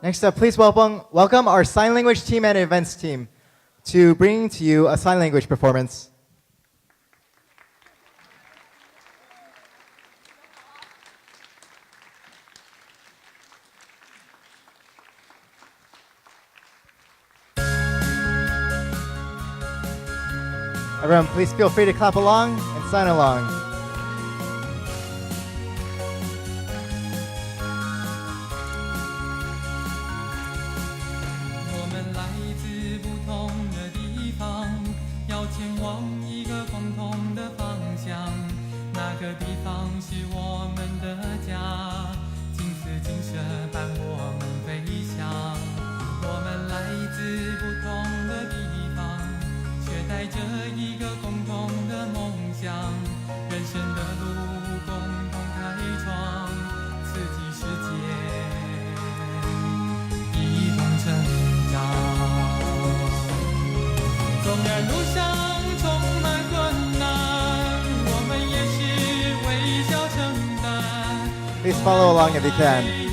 Next up, please welcome our sign language team and events team to bring to you a sign language performance. Everyone, please feel free to clap along and sign along. Please follow along if you can.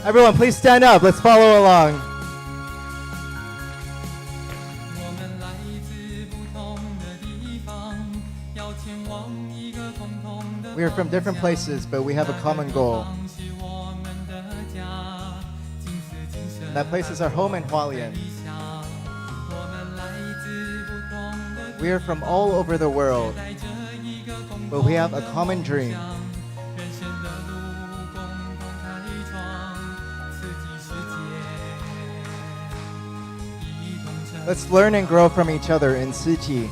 Everyone, please stand up. Let's follow along. We are from different places, but we have a common goal. And that place is our home in Hualien. We are from all over the world, but we have a common dream. Let's learn and grow from each other in Tzu Chi.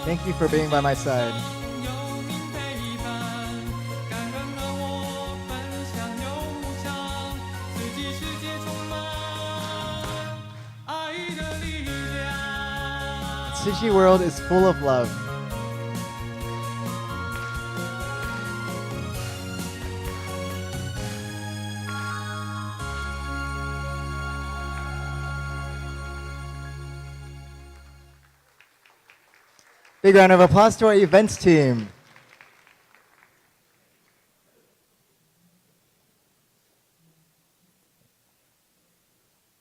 Thank you for being by my side. Tzu Chi world is full of love. Big round of applause to our events team.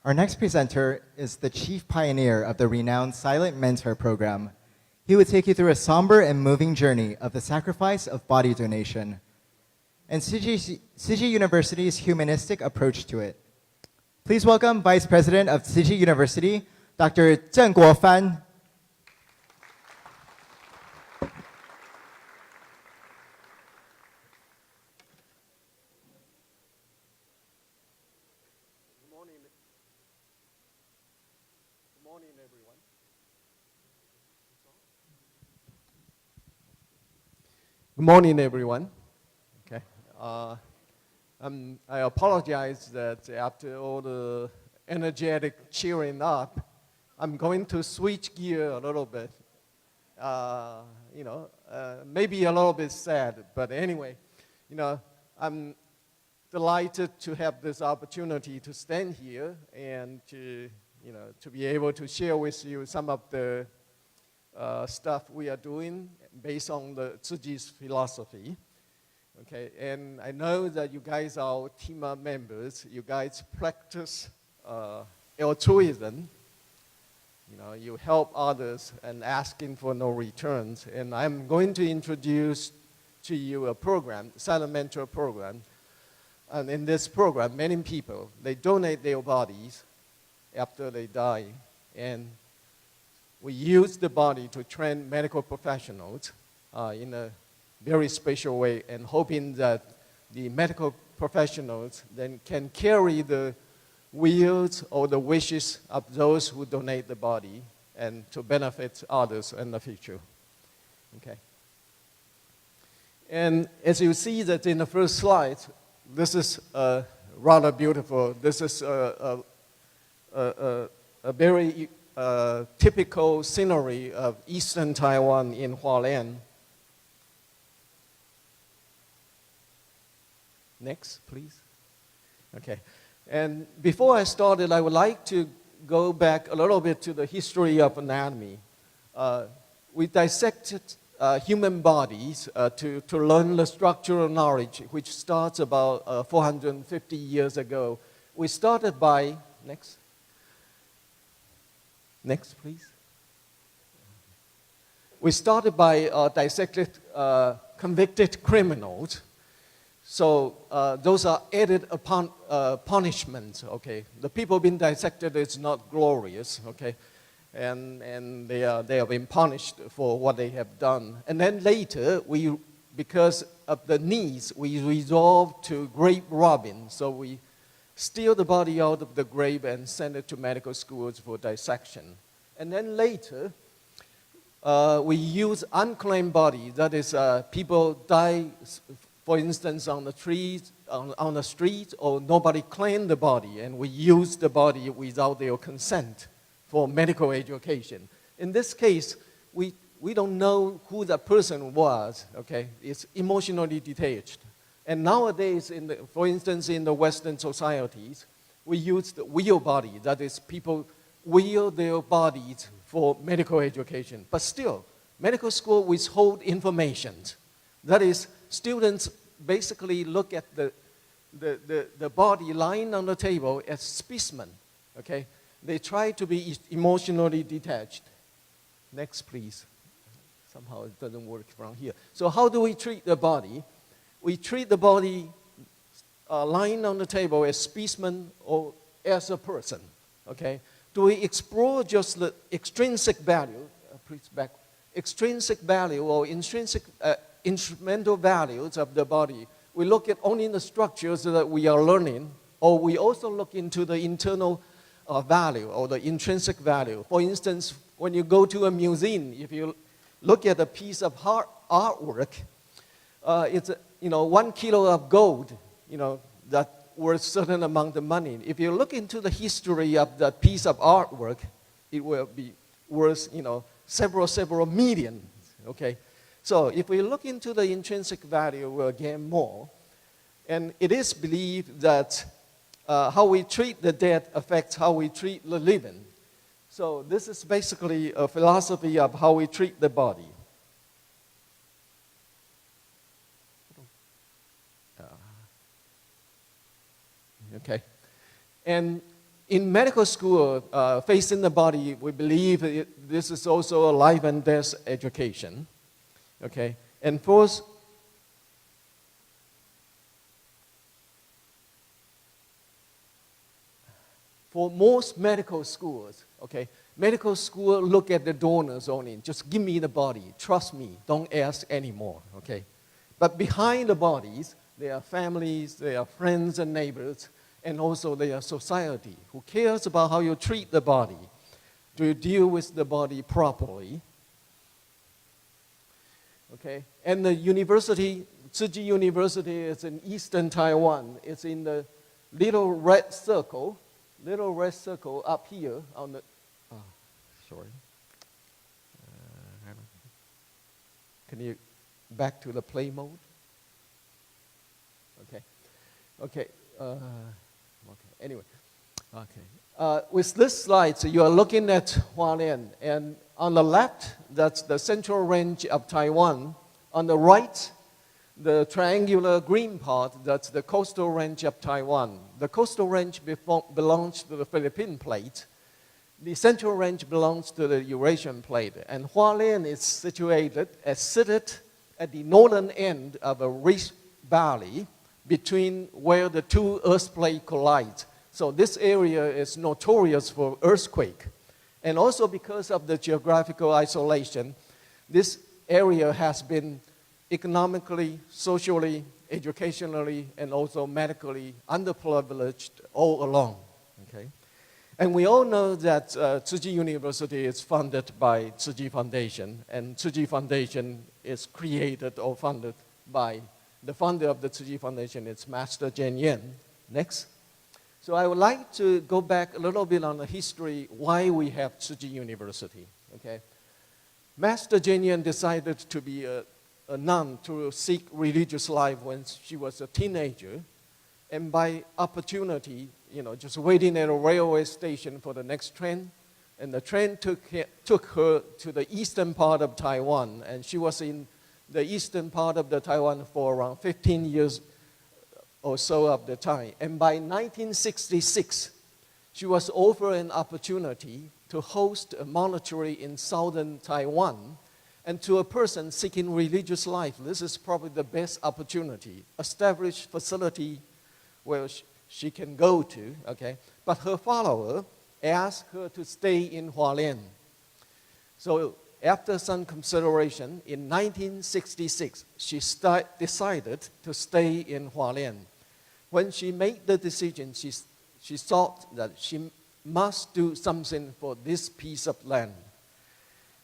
Our next presenter is the chief pioneer of the renowned Silent Mentor program. He would take you through a somber and moving journey of the sacrifice of body donation and Tzu Chi University's humanistic approach to it. Please welcome Vice President of Tzu Chi University, Dr. Zheng Guofan. Good morning, everyone. Okay, I apologize that after all the energetic cheering up, I'm going to switch gear a little bit. Maybe a little bit sad, but anyway, I'm delighted to have this opportunity to stand here and to be able to share with you some of the stuff we are doing based on the Tzu Chi's philosophy. Okay, and I know that you guys are team members. You guys practice altruism. You help others and asking for no returns. And I'm going to introduce to you a program, Silent Mentor program. And in this program, many people, they donate their bodies after they die. And we use the body to train medical professionals in a very special way, and hoping that the medical professionals then can carry the wills or the wishes of those who donate the body and to benefit others in the future. Okay. And as you see that in the first slide, this is rather beautiful. This is a very typical scenery of eastern Taiwan in Hualien. Next, please. Okay. And before I started, I would like to go back a little bit to the history of anatomy. We dissected human bodies to learn the structural knowledge, which starts about 450 years ago. We started by, next, please. We started by dissected convicted criminals. So those are added upon punishments, okay? The people being dissected is not glorious, okay? And they have been punished for what they have done. And then later, because of the needs, we resolved to grave robbing. So we steal the body out of the grave and send it to medical schools for dissection. And then later, we use unclaimed bodies. That is, people die, for instance, on the trees, on the street, or nobody claimed the body, and we use the body without their consent for medical education. In this case, we don't know who the person was, okay? It's emotionally detached. And nowadays, for instance, in the Western societies, we use the wheel body. That is, people wheel their bodies for medical education. But still, medical school withhold information. That is, students basically look at the body lying on the table as specimen, okay? They try to be emotionally detached. Next, please. Somehow it doesn't work from here. So how do we treat the body? We treat the body lying on the table as specimen or as a person, okay? Do we explore just the extrinsic value, please back, extrinsic value or intrinsic, instrumental values of the body? We look at only the structures that we are learning, or we also look into the internal value or the intrinsic value. For instance, when you go to a museum, if you look at a piece of artwork, it's 1 kilo of gold, that worth certain amount of money. If you look into the history of that piece of artwork, it will be worth several millions. Okay, so if we look into the intrinsic value, we'll gain more. And it is believed that how we treat the dead affects how we treat the living. So this is basically a philosophy of how we treat the body. Okay. And in medical school, facing the body, we believe this is also a life and death education. Okay. And fourth, for most medical schools, okay, medical school look at the donors only. Just give me the body. Trust me. Don't ask anymore, okay? But behind the bodies, there are families, there are friends and neighbors, and also there are society who cares about how you treat the body. Do you deal with the body properly? Okay, and the university, Tzu Chi University, is in eastern Taiwan. It's in the little red circle up here on the, sorry. Can you back to the play mode? Okay, okay, anyway, okay. With this slide, so you are looking at Hualien, and on the left, that's the central range of Taiwan. On the right, the triangular green part, that's the coastal range of Taiwan. The coastal range belongs to the Philippine plate. The central range belongs to the Eurasian plate. And Hualien is situated, seated at the northern end of a rich valley between where the two earth plates collide. So this area is notorious for earthquake. And also because of the geographical isolation, this area has been economically, socially, educationally, and also medically underprivileged all along. Okay? And we all know that Tzu Chi University is funded by Tzu Chi Foundation, and Tzu Chi Foundation is created or funded by the founder of the Tzu Chi Foundation, it's Master Jen Yen. Next. So I would like to go back a little bit on the history why we have Tzu Chi University. Okay? Master Jen Yen decided to be a nun to seek religious life when she was a teenager, and by opportunity, just waiting at a railway station for the next train, and the train took her to the eastern part of Taiwan, and she was in the eastern part of the Taiwan for around 15 years or so of the time. And by 1966, she was offered an opportunity to host a monastery in southern Taiwan. And to a person seeking religious life, this is probably the best opportunity. Established facility where she can go to, okay? But her follower asked her to stay in Hualien. So after some consideration, in 1966, she decided to stay in Hualien. When she made the decision, she thought that she must do something for this piece of land.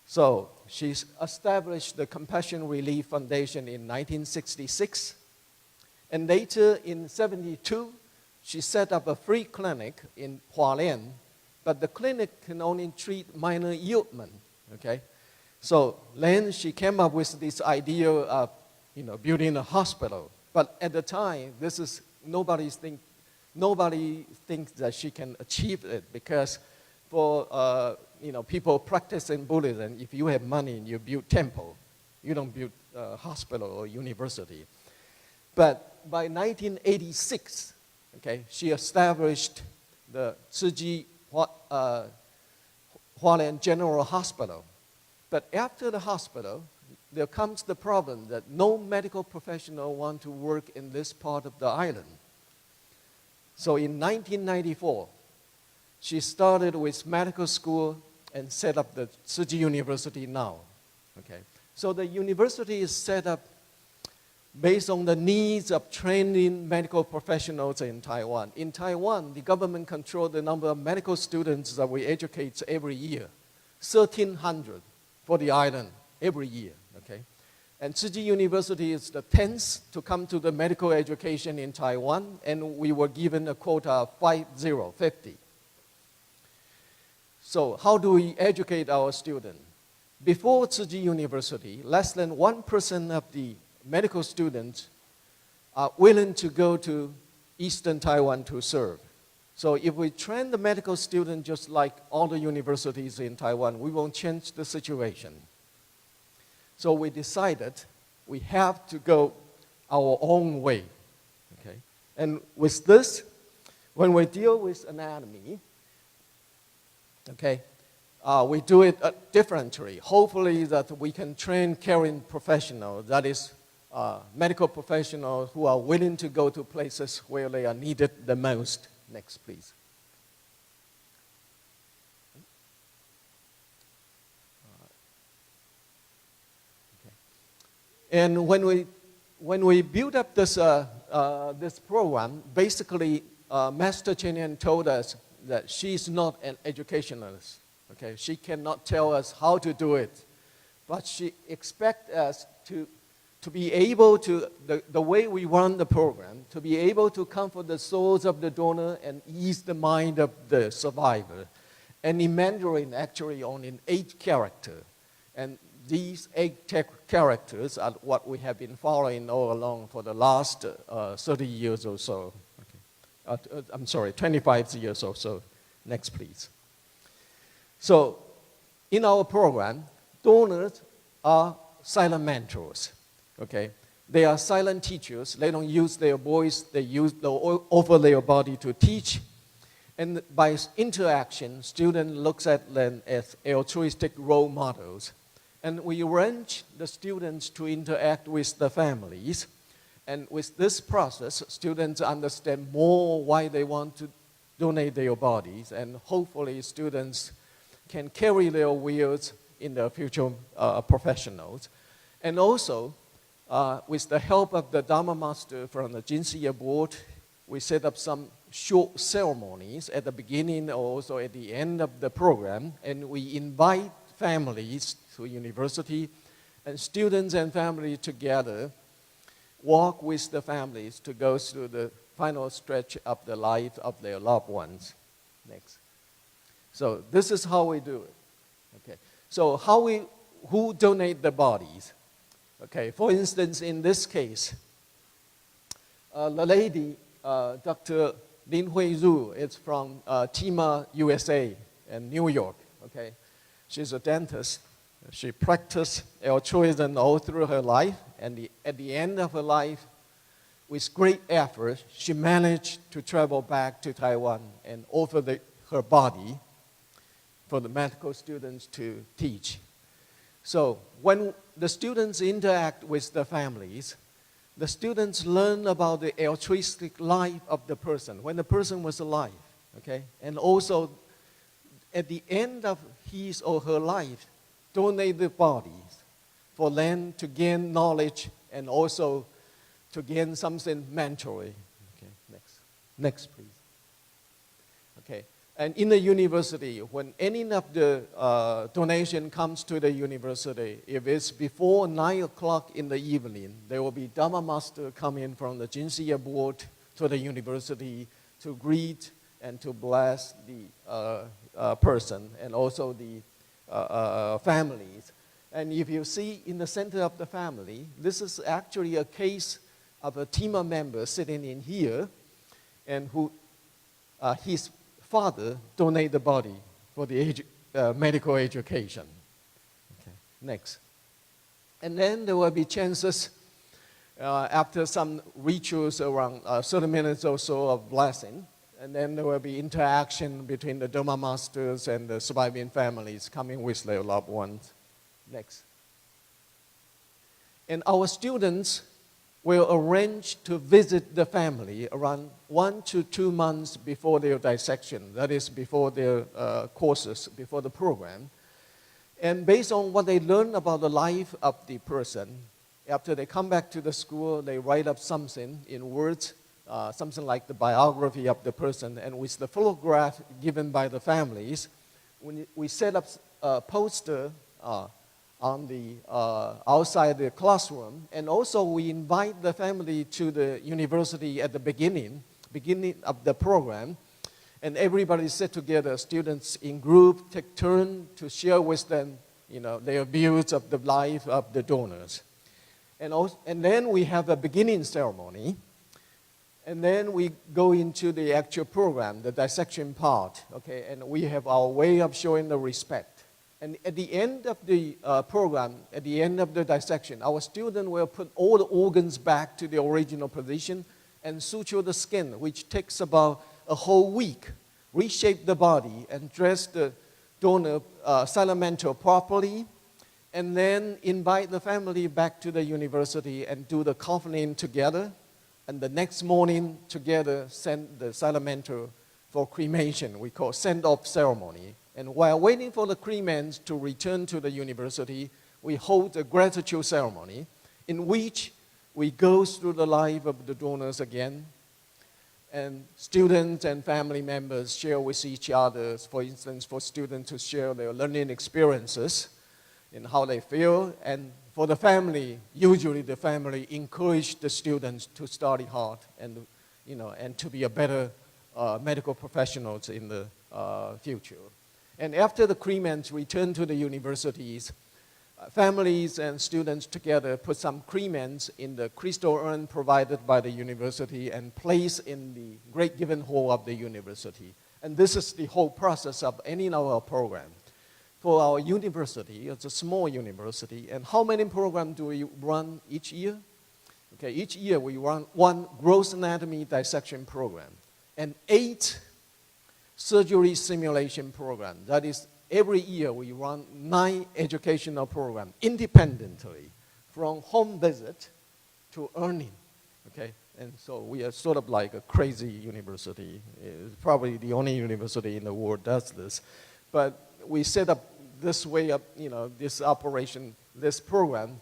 So she established the Compassion Relief Foundation in 1966. And later in 1972, she set up a free clinic in Hualien, but the clinic can only treat minor ailment, okay? So then she came up with this idea of, building a hospital. But at the time, nobody thinks that she can achieve it, because for people practicing Buddhism, if you have money, you build temple. You don't build a hospital or university. But by 1986, okay, she established the Tzu Chi Hualien General Hospital. But after the hospital, there comes the problem that no medical professional want to work in this part of the island. So in 1994, she started with medical school and set up the Tzu Chi University now. Okay. So the university is set up based on the needs of training medical professionals in Taiwan. In Taiwan, the government controls the number of medical students that we educate every year, 1,300 for the island every year. Okay? And Tzu Chi University is the 10th to come to the medical education in Taiwan, and we were given a quota of 50. So how do we educate our students? Before Tzu Chi University, less than 1% of the medical students are willing to go to Eastern Taiwan to serve. So if we train the medical students just like all the universities in Taiwan, we won't change the situation. So we decided we have to go our own way. Okay? And with this, when we deal with anatomy, okay, we do it differently. Hopefully that we can train caring professionals, that is, medical professionals who are willing to go to places where they are needed the most. Next, please. Okay. And when we built up this program, basically, Master Chen Yan told us that she's not an educationalist. Okay, she cannot tell us how to do it, but she expects us to be able to, the way we run the program, to be able to comfort the souls of the donor and ease the mind of the survivor. And in Mandarin, actually, only 8 characters. And these 8 characters are what we have been following all along for the last 30 years or so. Okay. I'm sorry, 25 years or so. Next, please. So, in our program, donors are silent mentors. Okay, they are silent teachers. They don't use their voice. They offer their body to teach. And by interaction, student looks at them as altruistic role models. And we arrange the students to interact with the families. And with this process, students understand more why they want to donate their bodies. And hopefully, students can carry their wills in their future professionals. And also, with the help of the Dharma Master from the Jinsiya board, we set up some short ceremonies at the beginning or also at the end of the program, and we invite families to university, and students and family together walk with the families to go through the final stretch of the life of their loved ones. Next. So this is how we do it. Okay. So who donate the bodies? Okay. For instance, in this case, the lady, Dr. Lin Hui Ru, is from Tima, USA, in New York. Okay. She's a dentist. She practiced altruism all through her life, and at the end of her life, with great effort, she managed to travel back to Taiwan and offer her body for the medical students to teach. So when the students interact with the families, the students learn about the altruistic life of the person, when the person was alive, okay? And also, at the end of his or her life, donate the bodies for them to gain knowledge and also to gain something mentally. Okay, next, please. Okay, and in the university, when any of the donation comes to the university, if it's before 9 o'clock in the evening, there will be Dharma Master come in from the Jinsiya board to the university to greet and to bless the person and also the families. And if you see in the center of the family, this is actually a case of a Tima member sitting in here, and who his father donated the body for the medical education. Okay, next. And then there will be chances after some rituals around 30 minutes or so of blessing, and then there will be interaction between the Dharma masters and the surviving families coming with their loved ones. Next. And our students will arrange to visit the family around 1 to 2 months before their dissection, that is before their courses, before the program. And based on what they learn about the life of the person, after they come back to the school, they write up something in words, something like the biography of the person, and with the photograph given by the families, we set up a poster on the outside the classroom, and also we invite the family to the university at the beginning of the program, and everybody sit together, students in group, take turn to share with them, their views of the life of the donors. And then we have a beginning ceremony, and then we go into the actual program, the dissection part, okay, and we have our way of showing the respect. And at the end of the program, at the end of the dissection, our student will put all the organs back to the original position and suture the skin, which takes about a whole week, reshape the body and dress the donor salamental properly, and then invite the family back to the university and do the coffin together. And the next morning, together, send the salamental for cremation. We call send-off ceremony. And while waiting for the cremants to return to the university, we hold a gratitude ceremony in which we go through the life of the donors again. And students and family members share with each other, for instance, for students to share their learning experiences and how they feel. And for the family, usually the family encourage the students to study hard and, and to be a better medical professionals in the future. And after the cremants return to the universities, families and students together put some cremants in the crystal urn provided by the university and place in the great given hall of the university. And this is the whole process of any of our programs. For our university, it's a small university, and how many programs do we run each year? Okay, each year we run 1 gross anatomy dissection program and 8 surgery simulation program. That is, every year we run 9 educational programs independently, from home visit to earning, okay? And so we are sort of like a crazy university. It's probably the only university in the world does this. But we set up this way of, this operation, this program,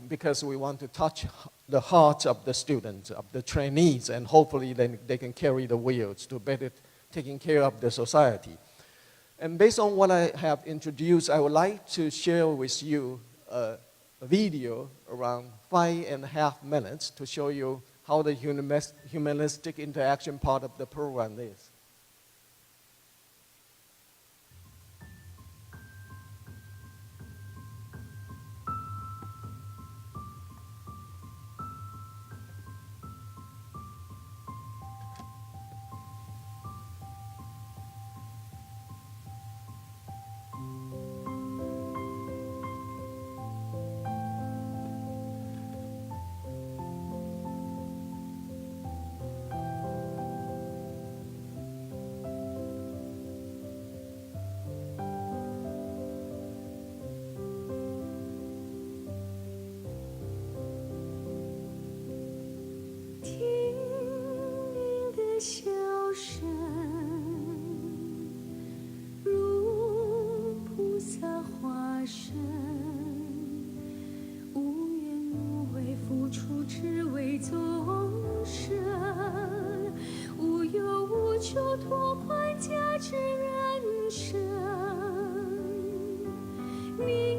because we want to touch the heart of the students, of the trainees, and hopefully then they can carry the wheels to better taking care of the society. And based on what I have introduced, I would like to share with you a video around 5.5 minutes to show you how the humanistic interaction part of the program is.笑声如菩萨化身，无怨无悔付出，只为众生，无忧无求，拓宽价值人生。你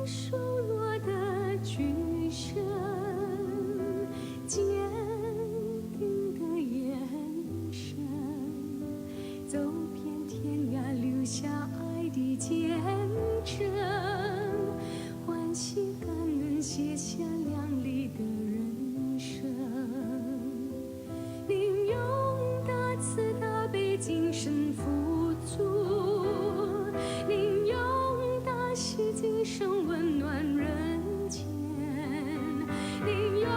瘦弱的举身，坚定的眼神，走遍天涯，留下爱的见证，欢喜感恩，写下亮丽的人生。您用大慈大悲精神富足，您用大喜精神温暖人间，您用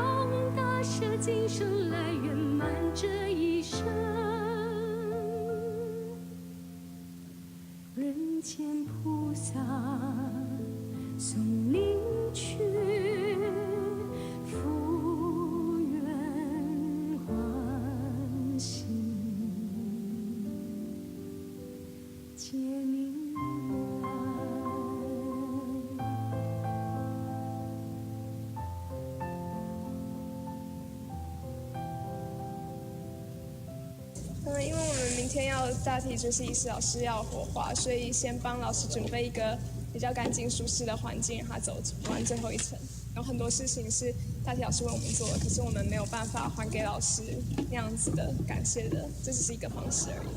大舍精神来圆满这一生。人间菩萨送您去，福缘欢喜接您来。因为我们明天要大体就是医师老师要火化，所以先帮老师准备一个比较干净舒适的环境，让他走完最后一程。有很多事情是大体老师为我们做的，可是我们没有办法还给老师那样子的感谢的，这只是一个方式而已。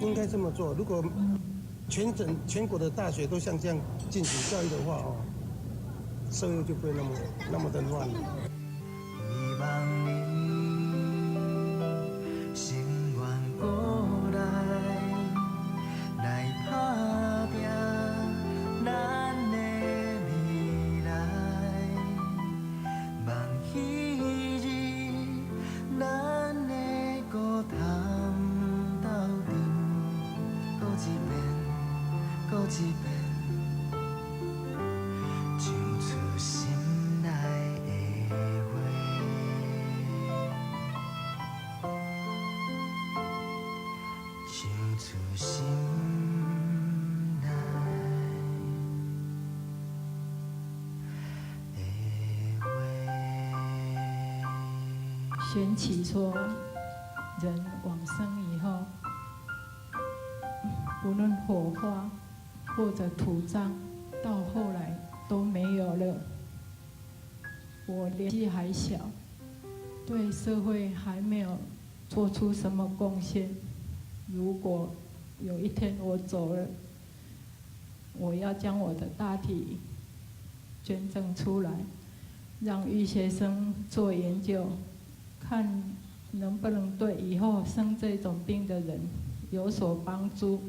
应该这么做，如果全国的大学都像这样进行教育的话，社会就不会那么的乱了。希望你心愿过来打拼咱的未来，望彼日咱的歌坛斗阵，搁一遍，搁一遍。唱出心内的话，唱出心内的话。缘起说，人往生以后，无论火化或者土葬，到后来都没有了。我年纪还小，对社会还没有做出什么贡献。如果有一天我走了，我要将我的大体捐赠出来，让医学生做研究，看能不能对以后生这种病的人有所帮助。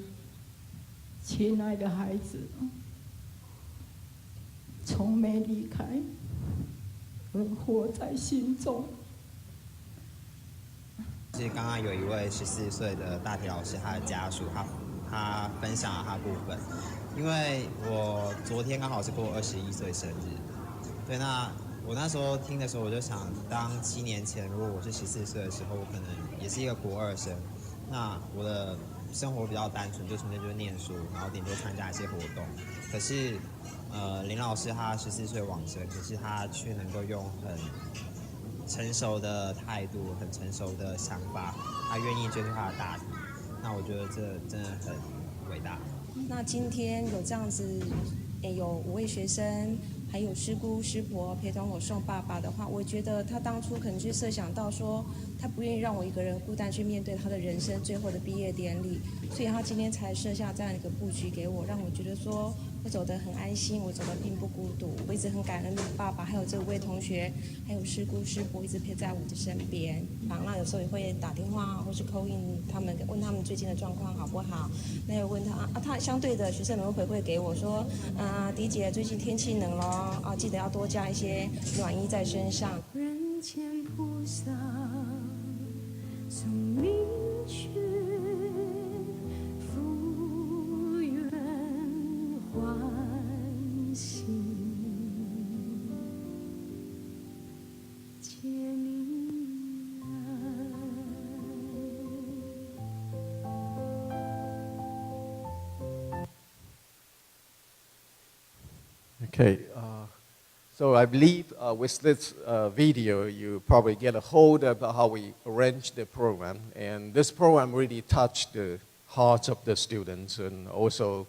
亲爱的孩子，从没离开，而活在心中。其实刚刚有一位14岁的大体老师，他的家属，他分享了他部分。因为我昨天刚好是过21岁生日，对，那我那时候听的时候，我就想，当7年前如果我是14岁的时候，我可能也是一个国2生，那我的生活比较单纯，就纯粹就是念书，然后顶多参加一些活动。可是，林老师他14岁往生，可是他却能够用很成熟的态度、很成熟的想法，他愿意追求他的大题。那我觉得这真的很伟大。那今天有这样子，有5位学生，还有师姑师婆陪同我送爸爸的话，我觉得他当初可能就设想到说，他不愿意让我一个人孤单去面对他的人生最后的毕业典礼，所以他今天才设下这样一个布局给我，让我觉得说我走得很安心，我走得并不孤独，我一直很感恩爸爸，还有这5位同学，还有师姑师婆一直陪在我的身边。那有时候也会打电话或是 call in 他们，问他们最近的状况好不好。那又问他相对的学生们会回馈给我说，迪姐最近天气冷咯，记得要多加一些暖衣在身上。人间菩萨从明觉，福缘欢喜，皆明来。Okay, so I believe with this video, you probably get a hold of how we arranged the program. And this program really touched the hearts of the students and also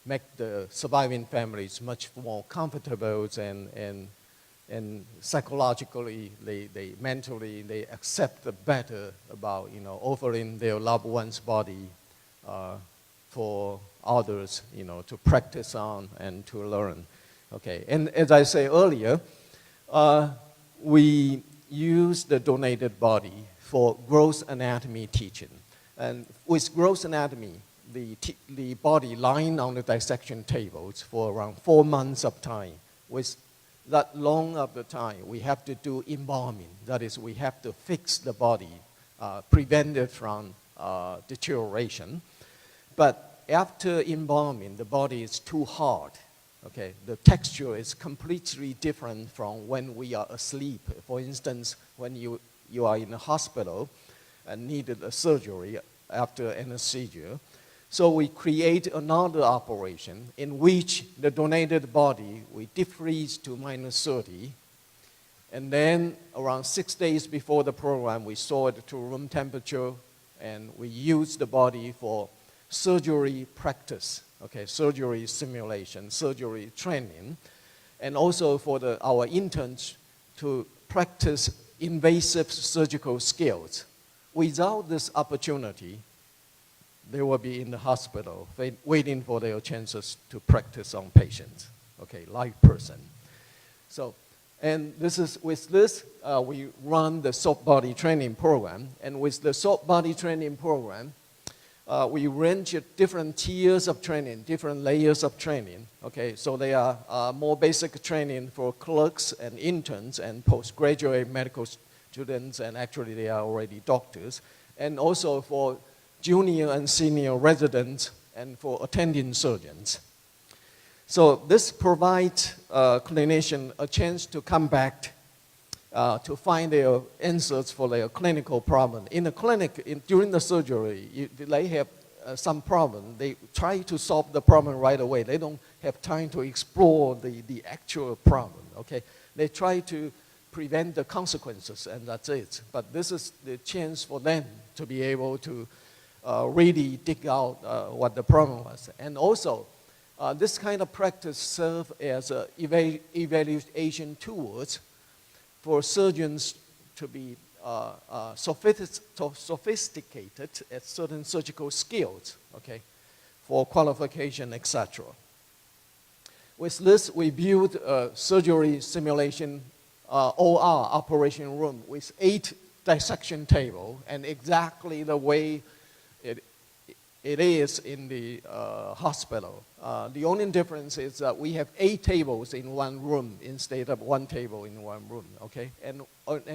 make the surviving families much more comfortable and psychologically, mentally, they accept better about, offering their loved one's body for others, to practice on and to learn. Okay, and as I said earlier, we use the donated body for gross anatomy teaching. And with gross anatomy, the body lying on the dissection tables for around 4 months of time. With that long of the time, we have to do embalming. That is, we have to fix the body, prevent it from deterioration. But after embalming, the body is too hard. Okay, the texture is completely different from when we are asleep. For instance, when you are in a hospital and needed a surgery after anesthesia. So we create another operation in which the donated body, we defreeze to -30. And then around 6 days before the program, we saw it to room temperature and we use the body for surgery practice, okay, surgery simulation, surgery training, and also for our interns to practice invasive surgical skills. Without this opportunity, they will be in the hospital waiting for their chances to practice on patients, okay, live person. So, and with this, we run the soft body training program, and with the soft body training program, we range different tiers of training, different layers of training. Okay, so they are more basic training for clerks and interns and postgraduate medical students, and actually they are already doctors, and also for junior and senior residents and for attending surgeons. So this provides clinicians a chance to come back to find their answers for their clinical problem. In the clinic, during the surgery, if they have some problem, they try to solve the problem right away. They don't have time to explore the actual problem, okay? They try to prevent the consequences, and that's it. But this is the chance for them to be able to really dig out what the problem was. And also, this kind of practice serves as evaluation tools for surgeons to be sophisticated at certain surgical skills, okay, for qualification, etc. With this, we built a surgery simulation OR operation room with 8 dissection tables, and exactly the way it is in the hospital. The only difference is that we have 8 tables in one room instead of 1 table in one room, okay? And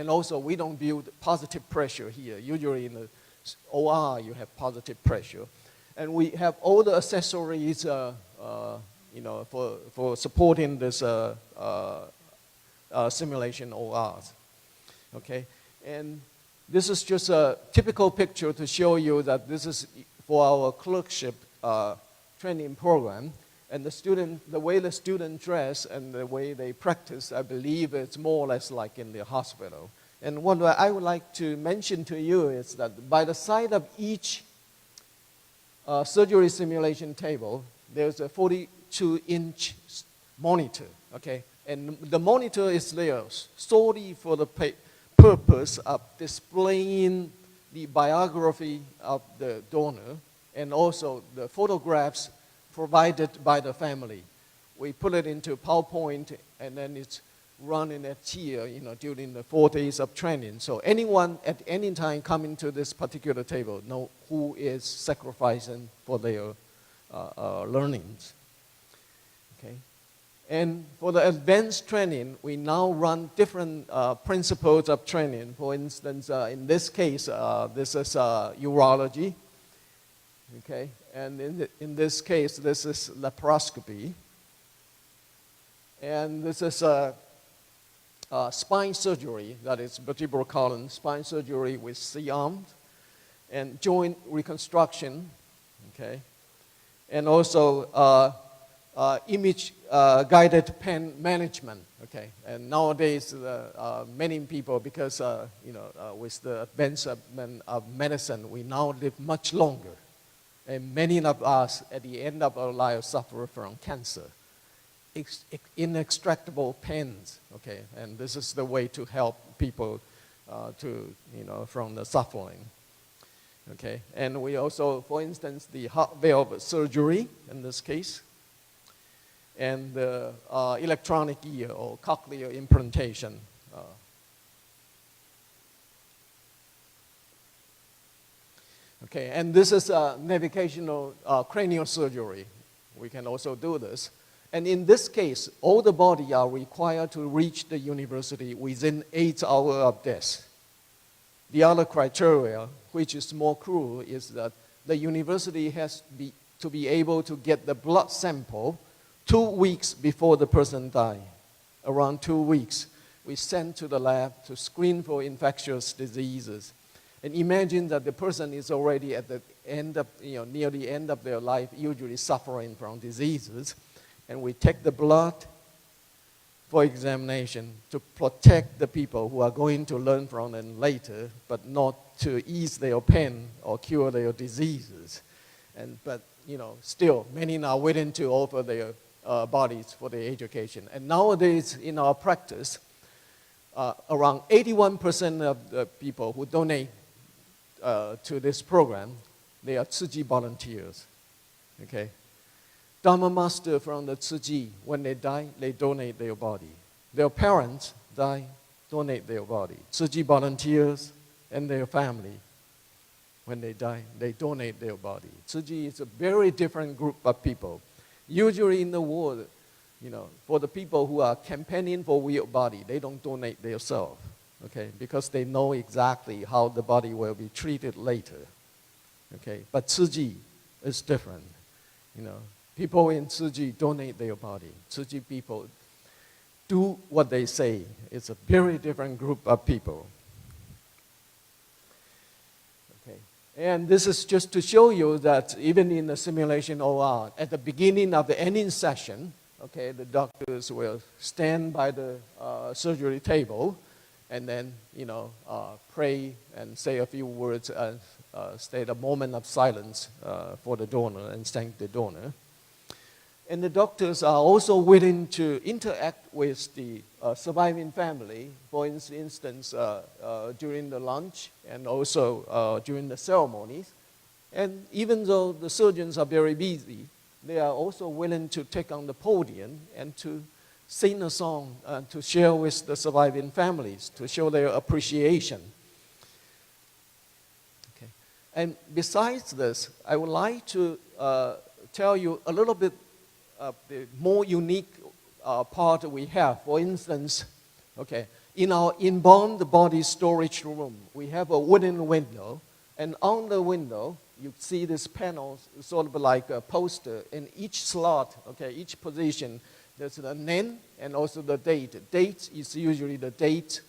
also, we don't build positive pressure here. Usually in the OR, you have positive pressure. And we have all the accessories, for supporting this simulation ORs, okay? And This is just a typical picture to show you that this is for our clerkship training program. And the way the student dress and the way they practice, I believe it's more or less like in the hospital. And what I would like to mention to you is that by the side of each surgery simulation table, there's a 42-inch monitor, okay? And the monitor is there solely for the purpose of displaying the biography of the donor and also the photographs provided by the family. We put it into PowerPoint and then it's run in a tier, during the 4 days of training. So anyone at any time coming to this particular table know who is sacrificing for their learnings. Okay. And for the advanced training, we now run different principles of training. For instance, in this case, this is urology. Okay. And in this case, this is laparoscopy. And this is spine surgery, that is vertebral column, spine surgery with C-arms, and joint reconstruction, okay? And also image guided pen management, okay? And nowadays, many people, because with the advancement of medicine, we now live much longer. And many of us, at the end of our lives, suffer from cancer. Inextractable pains, okay? And this is the way to help people from the suffering, okay? And we also, for instance, the heart valve surgery in this case, and the electronic ear or cochlear implantation. Okay, and this is navigational cranial surgery. We can also do this. And in this case, all the body are required to reach the university within 8 hours of death. The other criteria, which is more cruel, is that the university has to be able to get the blood sample 2 weeks before the person dies. Around 2 weeks, we send to the lab to screen for infectious diseases. And imagine that the person is already at the end of, near the end of their life, usually suffering from diseases. And we take the blood for examination to protect the people who are going to learn from them later, but not to ease their pain or cure their diseases. But still, many are willing to offer their bodies for their education. And nowadays, in our practice, around 81% of the people who donate to this program, they are Tzu Chi volunteers. Okay. Dharma master from the Tzu Chi, when they die, they donate their body. Their parents die, donate their body. Tzu Chi volunteers and their family, when they die, they donate their body. Tzu Chi is a very different group of people. Usually in the world, for the people who are campaigning for real body, they don't donate themselves, okay, because they know exactly how the body will be treated later, okay. But Tzu Chi is different, People in Tzu Chi donate their body. Tzu Chi people do what they say. It's a very different group of people. Okay. And this is just to show you that even in the simulation OR, at the beginning of the ending session, okay, the doctors will stand by the surgery table and then, pray and say a few words and state a moment of silence for the donor and thank the donor. And the doctors are also willing to interact with the surviving family, for instance, during the lunch and also during the ceremonies. And even though the surgeons are very busy, they are also willing to take on the podium and to sing a song to share with the surviving families, to show their appreciation. Okay. And besides this, I would like to tell you a little bit the more unique part we have. For instance, okay, in our inbound body storage room, we have a wooden window, and on the window, you see this panel, sort of like a poster. In each slot, okay, each position, there's the name and also the date. Date is usually the date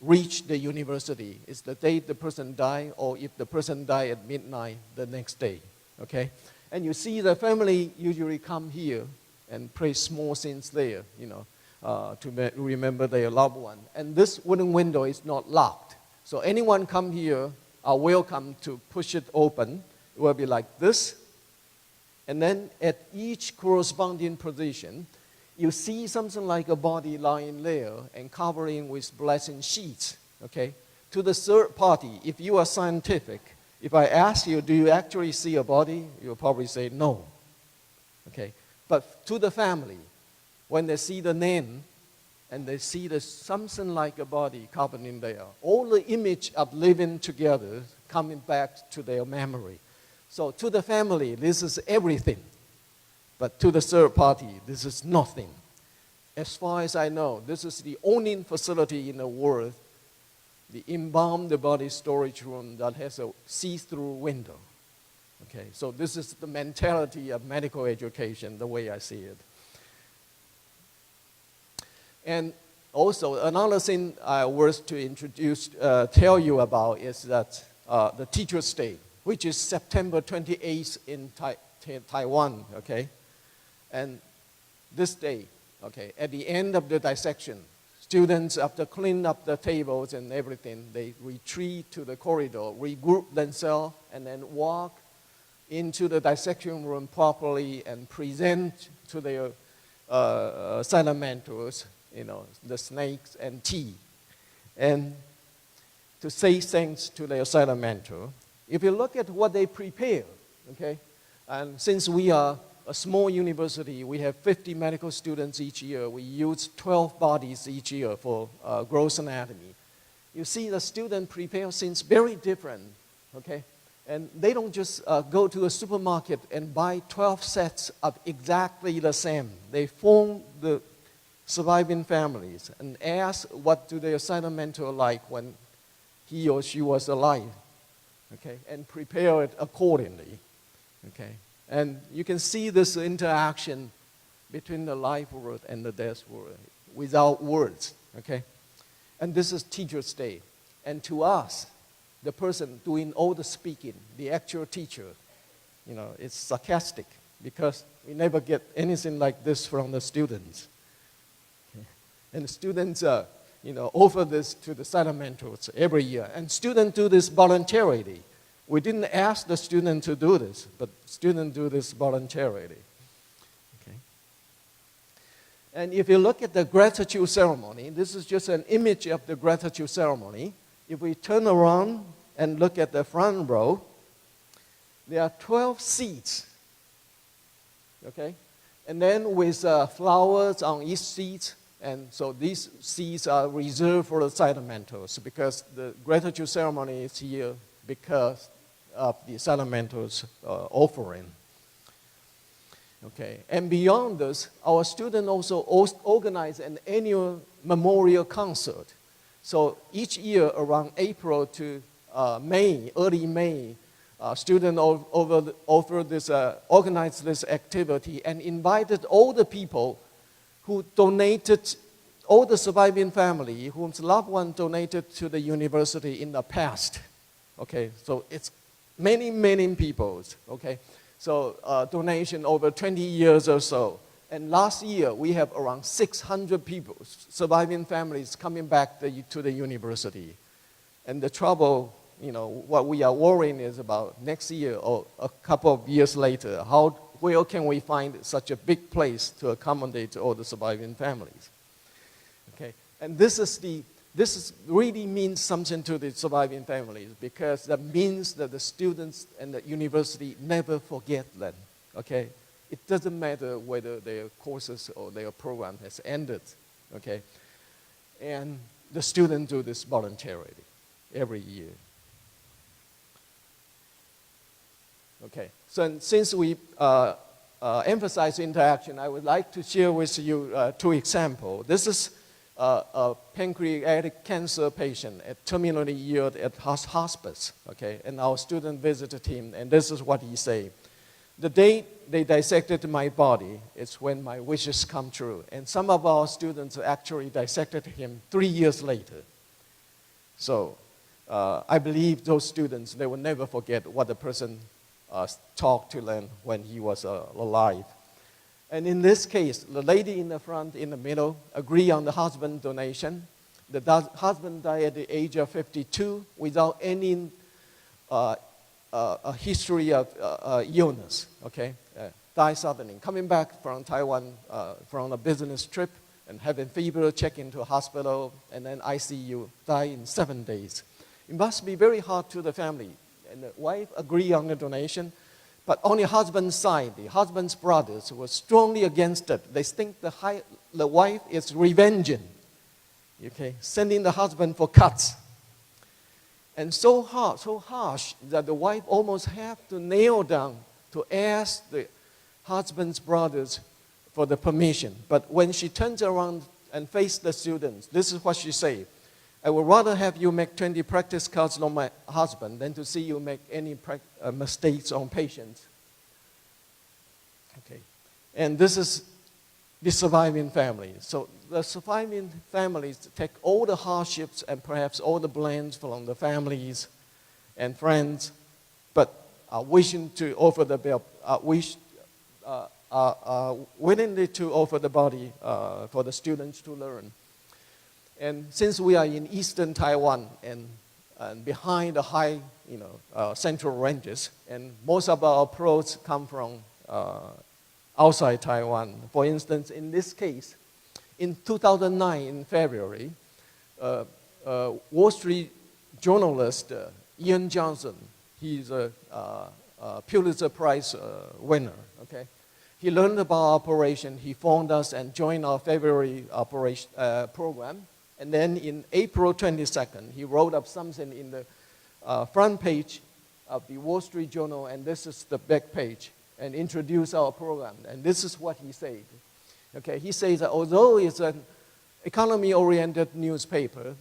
reach the university. It's the day the person died, or if the person died at midnight the next day, okay? And you see the family usually come here and pray small sins there, to remember their loved one. And this wooden window is not locked. So anyone come here are welcome to push it open. It will be like this. And then at each corresponding position, you see something like a body lying there and covering with blessing sheets, okay? To the third party, if you are scientific, if I ask you, do you actually see a body? You'll probably say no, okay? But to the family, when they see the name and they see something like a body covered in there, all the image of living together coming back to their memory. So to the family, this is everything. But to the third party, this is nothing. As far as I know, this is the only facility in the world, the embalmed body storage room that has a see-through window. Okay, so this is the mentality of medical education, the way I see it. And also, another thing I was to tell you about is that the Teacher's Day, which is September 28th in Taiwan, okay? And this day, okay, at the end of the dissection, students, after cleaning up the tables and everything, they retreat to the corridor, regroup themselves, and then walk into the dissection room properly and present to their silent mentors, the snakes and tea, and to say thanks to their silent mentor. If you look at what they prepare, okay, and since we are a small university, we have 50 medical students each year. We use 12 bodies each year for gross anatomy. You see the student prepare things very different, okay? And they don't just go to a supermarket and buy 12 sets of exactly the same. They phone the surviving families and ask what do their silent mentor like when he or she was alive, okay? And prepare it accordingly, okay? And you can see this interaction between the life world and the death world without words, okay? And this is Teacher's Day. And to us, the person doing all the speaking, the actual teacher, it's sarcastic because we never get anything like this from the students. Okay? And the students, offer this to the silent mentors every year. And students do this voluntarily. We didn't ask the student to do this, but students do this voluntarily. Okay? And if you look at the gratitude ceremony, this is just an image of the gratitude ceremony. If we turn around and look at the front row, there are 12 seats, okay? And then with flowers on each seat, and so these seats are reserved for the silent mentors because the gratitude ceremony is here because of the silent mentors offering. Okay, and beyond this, our students also organize an annual memorial concert. So each year around April to May, early May, students organized this activity and invited all the people who donated, all the surviving family whose loved one donated to the university in the past. Okay, so it's many, many people, okay? So donation over 20 years or so. And last year, we have around 600 people, surviving families, coming back to the university. And the trouble, what we are worrying is about next year or a couple of years later, where can we find such a big place to accommodate all the surviving families? Okay, and this really means something to the surviving families because that means that the students and the university never forget them, okay? It doesn't matter whether their courses or their program has ended, okay? And the students do this voluntarily every year. Okay, so since we emphasize interaction, I would like to share with you 2 examples. This is a pancreatic cancer patient at terminally ill at hospice, okay? And our student visited him, and this is what he said. The day they dissected my body, it's when my wishes come true. And some of our students actually dissected him 3 years later. So I believe those students, they will never forget what the person talked to them when he was alive. And in this case, the lady in the front, in the middle, agree on the husband donation. The husband died at the age of 52 without any history of illness, okay? Died suddenly. Coming back from Taiwan from a business trip and having fever, check into a hospital, and then ICU, die in 7 days. It must be very hard to the family. And the wife agree on the donation, but on the husband's side, the husband's brothers were strongly against it. They think the wife is revenging, okay, sending the husband for cuts. And so harsh that the wife almost have to nail down to ask the husband's brothers for the permission. But when she turns around and faces the students, this is what she said: I would rather have you make 20 practice cuts on my husband than to see you make any mistakes on patients. Okay, and this is the surviving family. So the surviving families take all the hardships and perhaps all the blames from the families and friends, but are wishing to offer willingly to offer the body for the students to learn. And since we are in eastern Taiwan and behind the high, central ranges, and most of our approaches come from outside Taiwan. For instance, in this case, in 2009, in February, Wall Street journalist Ian Johnson, he's a Pulitzer Prize winner, okay? He learned about our operation, he phoned us and joined our February operation program. And then in April 22nd, he wrote up something in the front page of the Wall Street Journal, and this is the back page, and introduced our program. And this is what he said. Okay, he says that although it's an economy-oriented newspaper,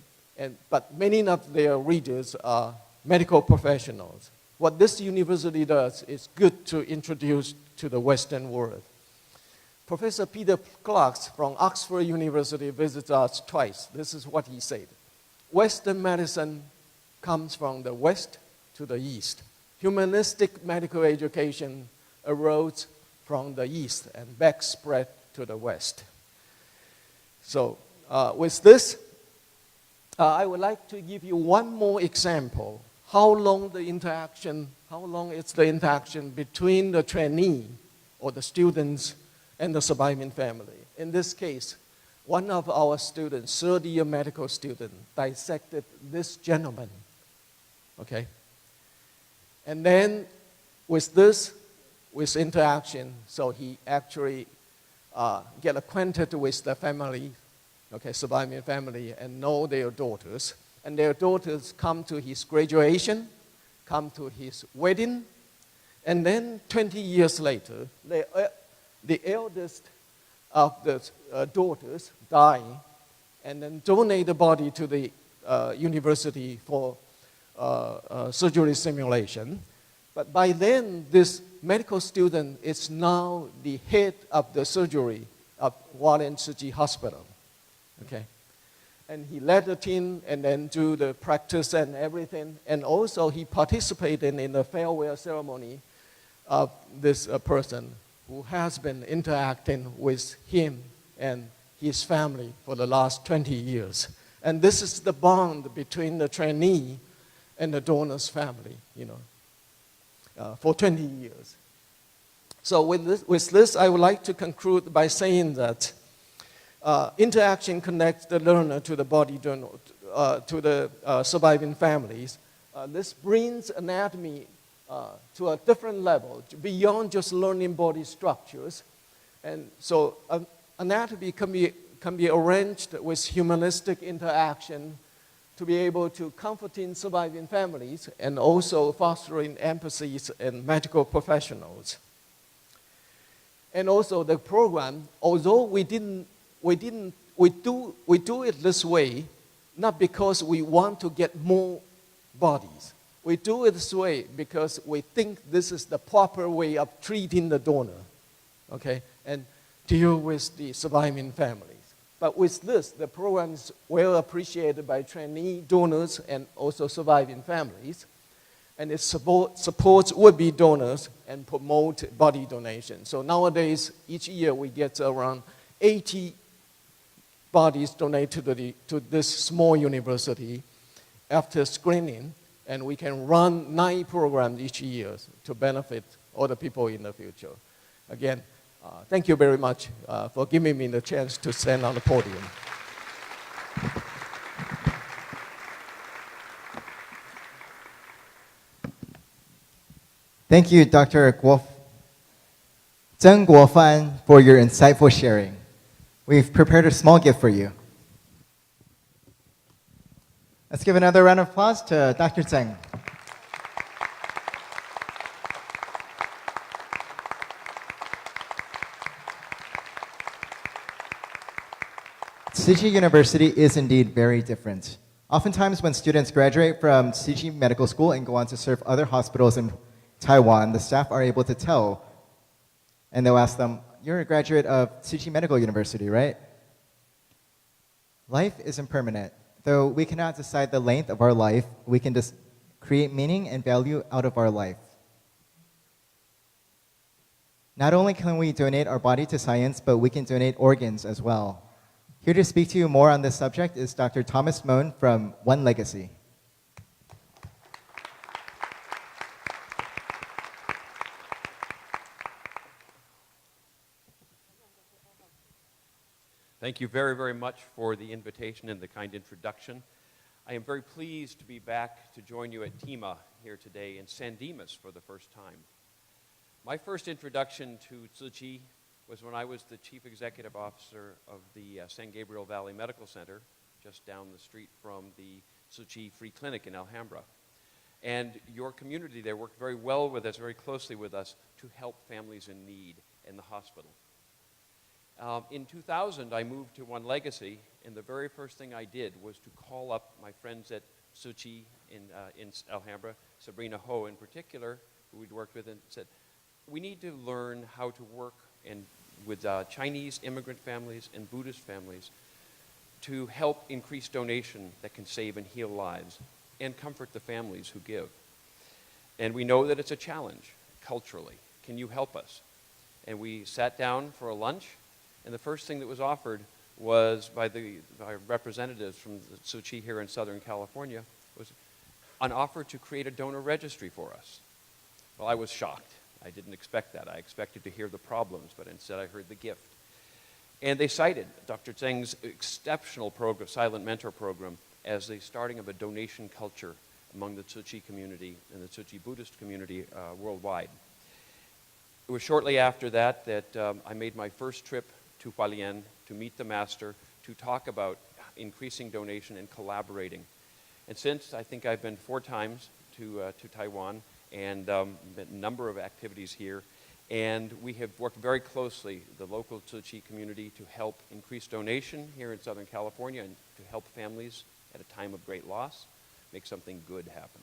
but many of their readers are medical professionals, what this university does is good to introduce to the Western world. Professor Peter Clark from Oxford University visits us twice. This is what he said: Western medicine comes from the West to the East. Humanistic medical education arose from the East and back spread to the West. So with this, I would like to give you one more example. How long is the interaction between the trainee or the students and the surviving family? In this case, one of our students, third-year medical student, dissected this gentleman, okay? And then with interaction, so he actually get acquainted with the family, okay, surviving family, and know their daughters. And their daughters come to his graduation, come to his wedding, and then 20 years later, the eldest of the daughters die, and then donate the body to the university for surgery simulation. But by then, this medical student is now the head of the surgery of Hualien Tzu Hospital, okay? And he led the team and then do the practice and everything. And also he participated in the farewell ceremony of this person who has been interacting with him and his family for the last 20 years. And this is the bond between the trainee and the donor's family, for 20 years. So with this, I would like to conclude by saying that interaction connects the learner to the body donor, to the surviving families. This brings anatomy to a different level, beyond just learning body structures. And so anatomy can be arranged with humanistic interaction to be able to comforting surviving families and also fostering empathies in medical professionals. And also the program, although we do it this way, not because we want to get more bodies. We do it this way because we think this is the proper way of treating the donor, okay, and deal with the surviving families. But with this, the program is well appreciated by trainee donors and also surviving families. And it supports would-be donors and promote body donation. So nowadays, each year we get around 80 bodies donated to this small university after screening, and we can run 9 programs each year to benefit other people in the future. Again, thank you very much for giving me the chance to stand on the podium. Thank you, Dr. Zheng Guofan, for your insightful sharing. We've prepared a small gift for you. Let's give another round of applause to Dr. Zheng. Tzu Chi University is indeed very different. Oftentimes when students graduate from Tzu Chi Medical School and go on to serve other hospitals in Taiwan, the staff are able to tell, and they'll ask them, "You're a graduate of Tzu Chi Medical University, right?" Life is impermanent. Though we cannot decide the length of our life, we can just create meaning and value out of our life. Not only can we donate our body to science, but we can donate organs as well. Here to speak to you more on this subject is Dr. Thomas Moen from One Legacy. Thank you very, very much for the invitation and the kind introduction. I am very pleased to be back to join you at TIMA here today in San Dimas for the first time. My first introduction to Tzu Chi was when I was the Chief Executive Officer of the San Gabriel Valley Medical Center, just down the street from the Tzu Chi Free Clinic in Alhambra. And your community there worked very well with us, very closely with us, to help families in need in the hospital. In 2000, I moved to One Legacy, and the very first thing I did was to call up my friends at Tzu Chi in Alhambra, Sabrina Ho in particular, who we'd worked with, and said, we need to learn how to work with Chinese immigrant families and Buddhist families to help increase donation that can save and heal lives and comfort the families who give. And we know that it's a challenge culturally. Can you help us? And we sat down for a lunch, and the first thing that was offered was by representatives from the Tzu Chi here in Southern California was an offer to create a donor registry for us. Well, I was shocked. I didn't expect that. I expected to hear the problems, but instead I heard the gift. And they cited Dr. Zheng's exceptional program, Silent Mentor program, as the starting of a donation culture among the Tzu Chi community and the Tzu Chi Buddhist community worldwide. It was shortly after that that I made my first trip to Hualien to meet the master, to talk about increasing donation and collaborating. And since, I think I've been 4 times to Taiwan and a number of activities here. And we have worked very closely, the local Tzu Chi community, to help increase donation here in Southern California and to help families at a time of great loss make something good happen.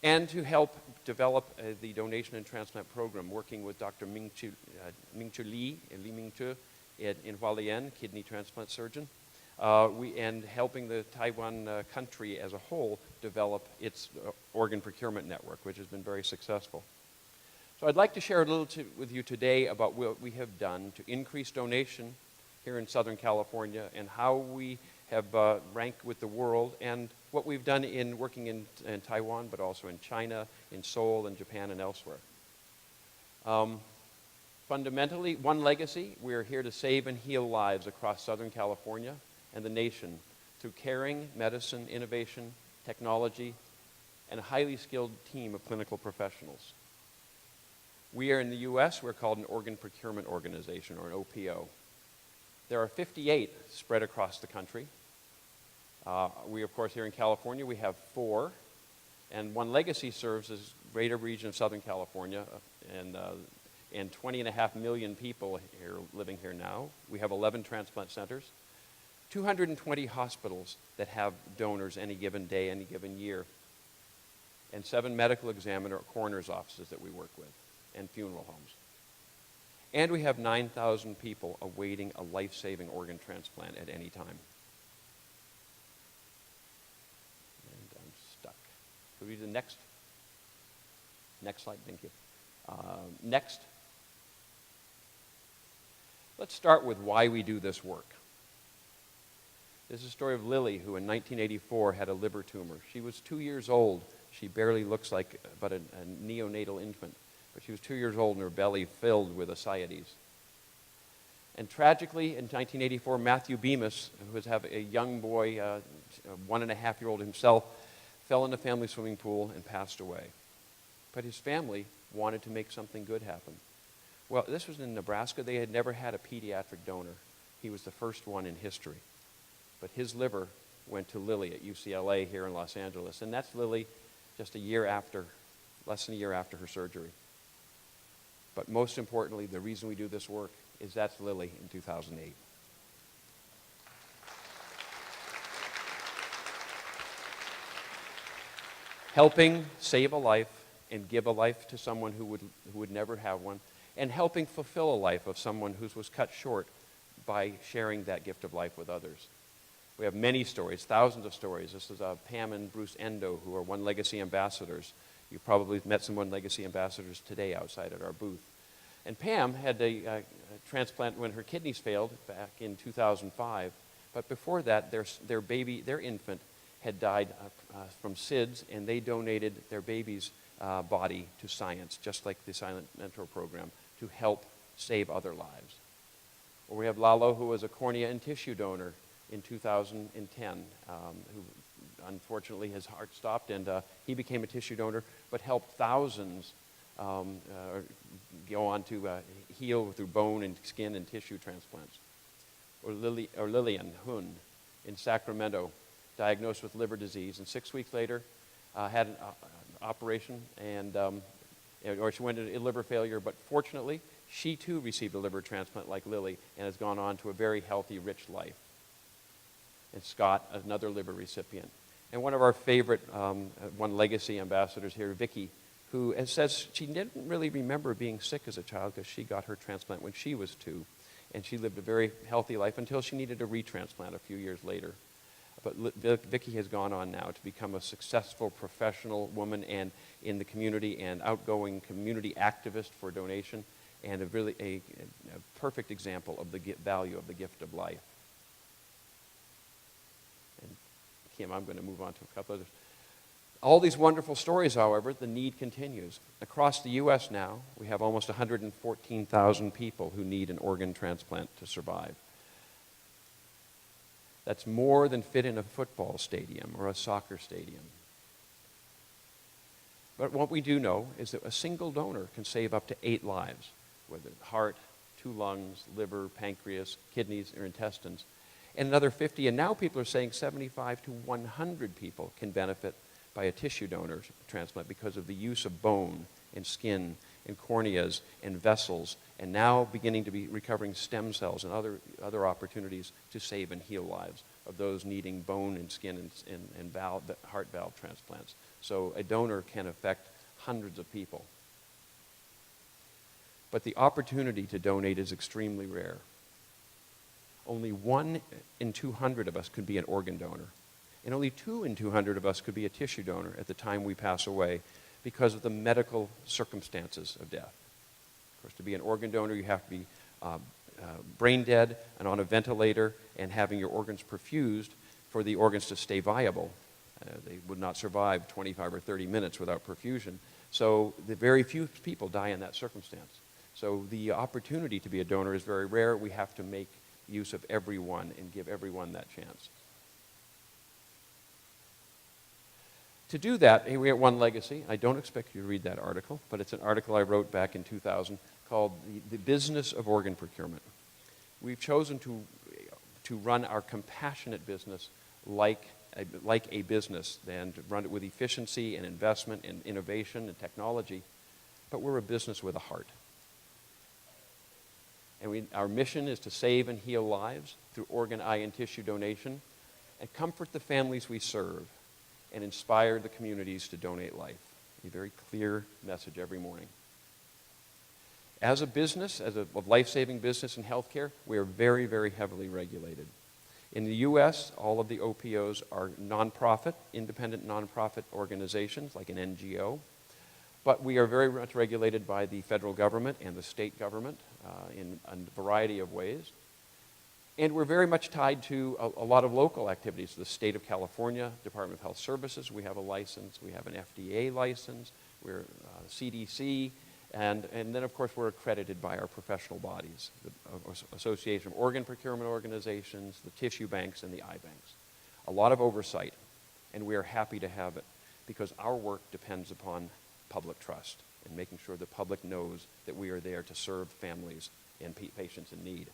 And to help develop the donation and transplant program, working with Dr. Ming-Chu Li Ming-Chu in Hualien, kidney transplant surgeon, and helping the Taiwan country as a whole develop its organ procurement network, which has been very successful. So I'd like to share a little with you today about what we have done to increase donation here in Southern California and how we have ranked with the world and what we've done in working in Taiwan, but also in China, in Seoul, in Japan, and elsewhere. Fundamentally, One Legacy, we are here to save and heal lives across Southern California and the nation through caring, medicine, innovation, technology, and a highly skilled team of clinical professionals. We are in the US, we're called an Organ Procurement Organization, or an OPO. There are 58 spread across the country. We, of course, here in California, we have 4. And One Legacy serves as greater region of Southern California and 20.5 million people here living here now. We have 11 transplant centers, 220 hospitals that have donors any given day, any given year, and 7 medical examiner coroner's offices that we work with, and funeral homes. And we have 9,000 people awaiting a life-saving organ transplant at any time. And I'm stuck. Could we do the next slide? Thank you. Next. Let's start with why we do this work. This is a story of Lily, who in 1984 had a liver tumor. She was 2 years old. She barely looks like but a neonatal infant. But she was 2 years old and her belly filled with ascites. And tragically, in 1984, Matthew Bemis, who was a young boy, a 1.5-year-old himself, fell in the family swimming pool and passed away. But his family wanted to make something good happen. Well, this was in Nebraska. They had never had a pediatric donor. He was the first one in history. But his liver went to Lily at UCLA here in Los Angeles. And that's Lily just less than a year after her surgery. But most importantly, the reason we do this work is that's Lily in 2008. Helping save a life and give a life to someone who would never have one, and helping fulfill a life of someone who was cut short by sharing that gift of life with others. We have many stories, thousands of stories. This is Pam and Bruce Endo, who are One Legacy ambassadors. You probably met some One Legacy ambassadors today outside at our booth. And Pam had a transplant when her kidneys failed back in 2005. But before that, their infant had died from SIDS, and they donated their baby's body to science, just like the Silent Mentor program, to help save other lives. Or we have Lalo, who was a cornea and tissue donor in 2010, who unfortunately his heart stopped, and he became a tissue donor, but helped thousands go on to heal through bone and skin and tissue transplants. Or Lillian Hun in Sacramento, diagnosed with liver disease, and 6 weeks later had an operation, or she went into liver failure, but fortunately, she too received a liver transplant like Lily and has gone on to a very healthy, rich life. And Scott, another liver recipient. And one of our favorite One Legacy ambassadors here, Vicki, who says she didn't really remember being sick as a child because she got her transplant when she was 2. And she lived a very healthy life until she needed a retransplant a few years later. But Vicki has gone on now to become a successful professional woman and in the community and outgoing community activist for donation, and a perfect example of the value of the gift of life. And Kim, I'm going to move on to a couple others. All these wonderful stories, however, the need continues. Across the U.S. now, we have almost 114,000 people who need an organ transplant to survive. That's more than fit in a football stadium or a soccer stadium. But what we do know is that a single donor can save up to 8 lives, whether heart, 2 lungs, liver, pancreas, kidneys, or intestines, and another 50. And now people are saying 75 to 100 people can benefit by a tissue donor transplant because of the use of bone and skin and corneas and vessels, and now beginning to be recovering stem cells and other opportunities to save and heal lives of those needing bone and skin and heart valve transplants. So a donor can affect hundreds of people. But the opportunity to donate is extremely rare. Only 1 in 200 of us could be an organ donor. And only 2 in 200 of us could be a tissue donor at the time we pass away because of the medical circumstances of death. Of course, to be an organ donor, you have to be brain dead and on a ventilator and having your organs perfused for the organs to stay viable. They would not survive 25 or 30 minutes without perfusion. So the very few people die in that circumstance. So the opportunity to be a donor is very rare. We have to make use of everyone and give everyone that chance. To do that, we at One Legacy, I don't expect you to read that article, but it's an article I wrote back in 2000 called The Business of Organ Procurement. We've chosen to run our compassionate business like a business and to run it with efficiency and investment and innovation and technology, but we're a business with a heart. And our mission is to save and heal lives through organ, eye, and tissue donation and comfort the families we serve and inspire the communities to donate life. A very clear message every morning. as a business, as a life-saving business in healthcare, we are very, very heavily regulated. In the U.S., all of the OPOs are nonprofit, independent nonprofit organizations, like an NGO. But we are very much regulated by the federal government and the state government in a variety of ways. And we're very much tied to a lot of local activities. The state of California, Department of Health Services, we have a license. We have an FDA license. We're CDC. And then, of course, we're accredited by our professional bodies, the Association of Organ Procurement Organizations, the tissue banks, and the eye banks. A lot of oversight, and we are happy to have it because our work depends upon public trust and making sure the public knows that we are there to serve families and patients in need.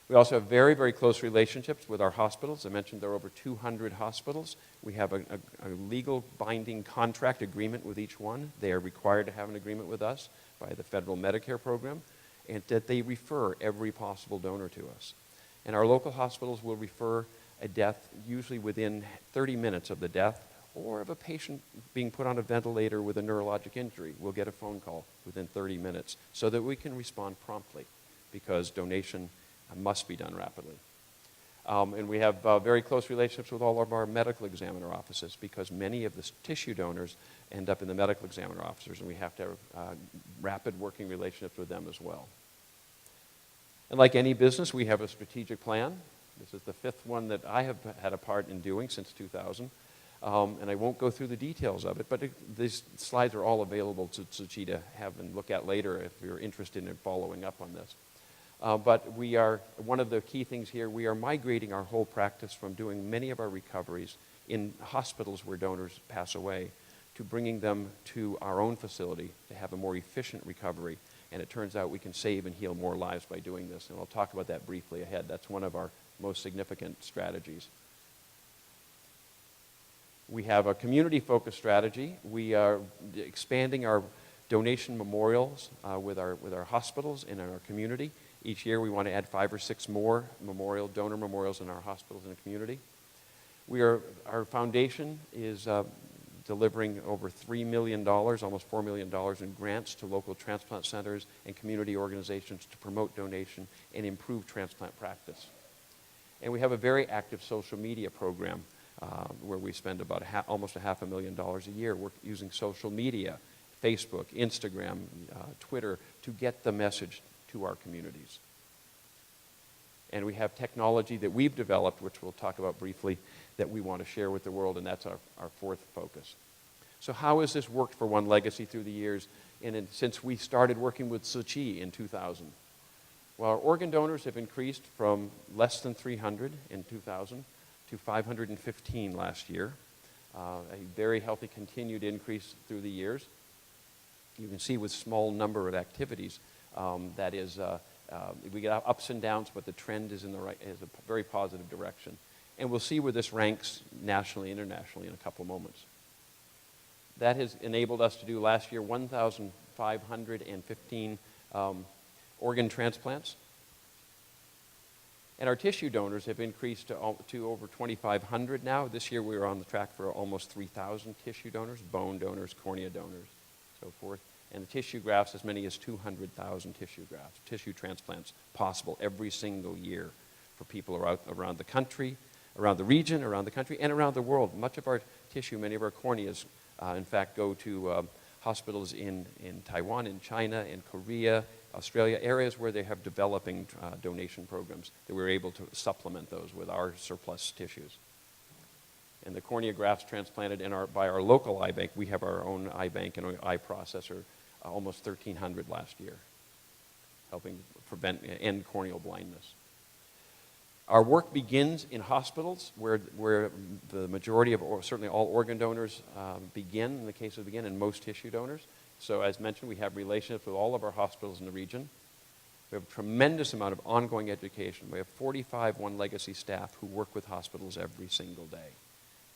We also have very, very close relationships with our hospitals. I mentioned there are over 200 hospitals. We have a legal binding contract agreement with each one. They are required to have an agreement with us by the federal Medicare program, and that they refer every possible donor to us. And our local hospitals will refer a death usually within 30 minutes of the death, or of a patient being put on a ventilator with a neurologic injury. We'll get a phone call within 30 minutes so that we can respond promptly, because donation must be done rapidly. And we have very close relationships with all of our medical examiner offices, because many of the tissue donors end up in the medical examiner officers, and we have to have rapid working relationships with them as well. And like any business, we have a strategic plan. This is the 5th one that I have had a part in doing since 2000. And I won't go through the details of it, but these slides are all available to Tzu Chi to have and look at later if you're interested in following up on this. But we are, one of the key things here, we are migrating our whole practice from doing many of our recoveries in hospitals where donors pass away to bringing them to our own facility to have a more efficient recovery. And it turns out we can save and heal more lives by doing this. And I'll talk about that briefly ahead. That's one of our most significant strategies. We have a community-focused strategy. We are expanding our donation memorials with our hospitals and in our community. Each year we want to add 5 or 6 more donor memorials in our hospitals and the community. Our foundation is delivering over $3 million, almost $4 million in grants to local transplant centers and community organizations to promote donation and improve transplant practice. And we have a very active social media program where we spend about almost $500,000 a year using social media, Facebook, Instagram, Twitter, to get the message to our communities. And we have technology that we've developed, which we'll talk about briefly, that we want to share with the world, and that's our 4th focus. So how has this worked for One Legacy through the years, and since we started working with Tzu Chi in 2000? Well, our organ donors have increased from less than 300 in 2000 to 515 last year. A very healthy continued increase through the years. You can see with small number of activities, that is, we get ups and downs, but the trend is in a very positive direction. And we'll see where this ranks nationally, internationally in a couple of moments. That has enabled us to do last year 1,515 organ transplants. And our tissue donors have increased to over 2,500 now. This year we were on the track for almost 3,000 tissue donors, bone donors, cornea donors, so forth. And the tissue grafts, as many as 200,000 tissue grafts, tissue transplants possible every single year for people around the country, around the region, around the country, and around the world. Much of our tissue, many of our corneas, in fact, go to hospitals in Taiwan, in China, in Korea, Australia, areas where they have developing donation programs that we're able to supplement those with our surplus tissues. And the cornea grafts transplanted by our local eye bank, we have our own eye bank and eye processor, almost 1,300 last year, helping end corneal blindness. Our work begins in hospitals where the majority of, or certainly all organ donors begin, in the case of begin, and most tissue donors. So as mentioned, we have relationships with all of our hospitals in the region. We have a tremendous amount of ongoing education. We have 45 One Legacy staff who work with hospitals every single day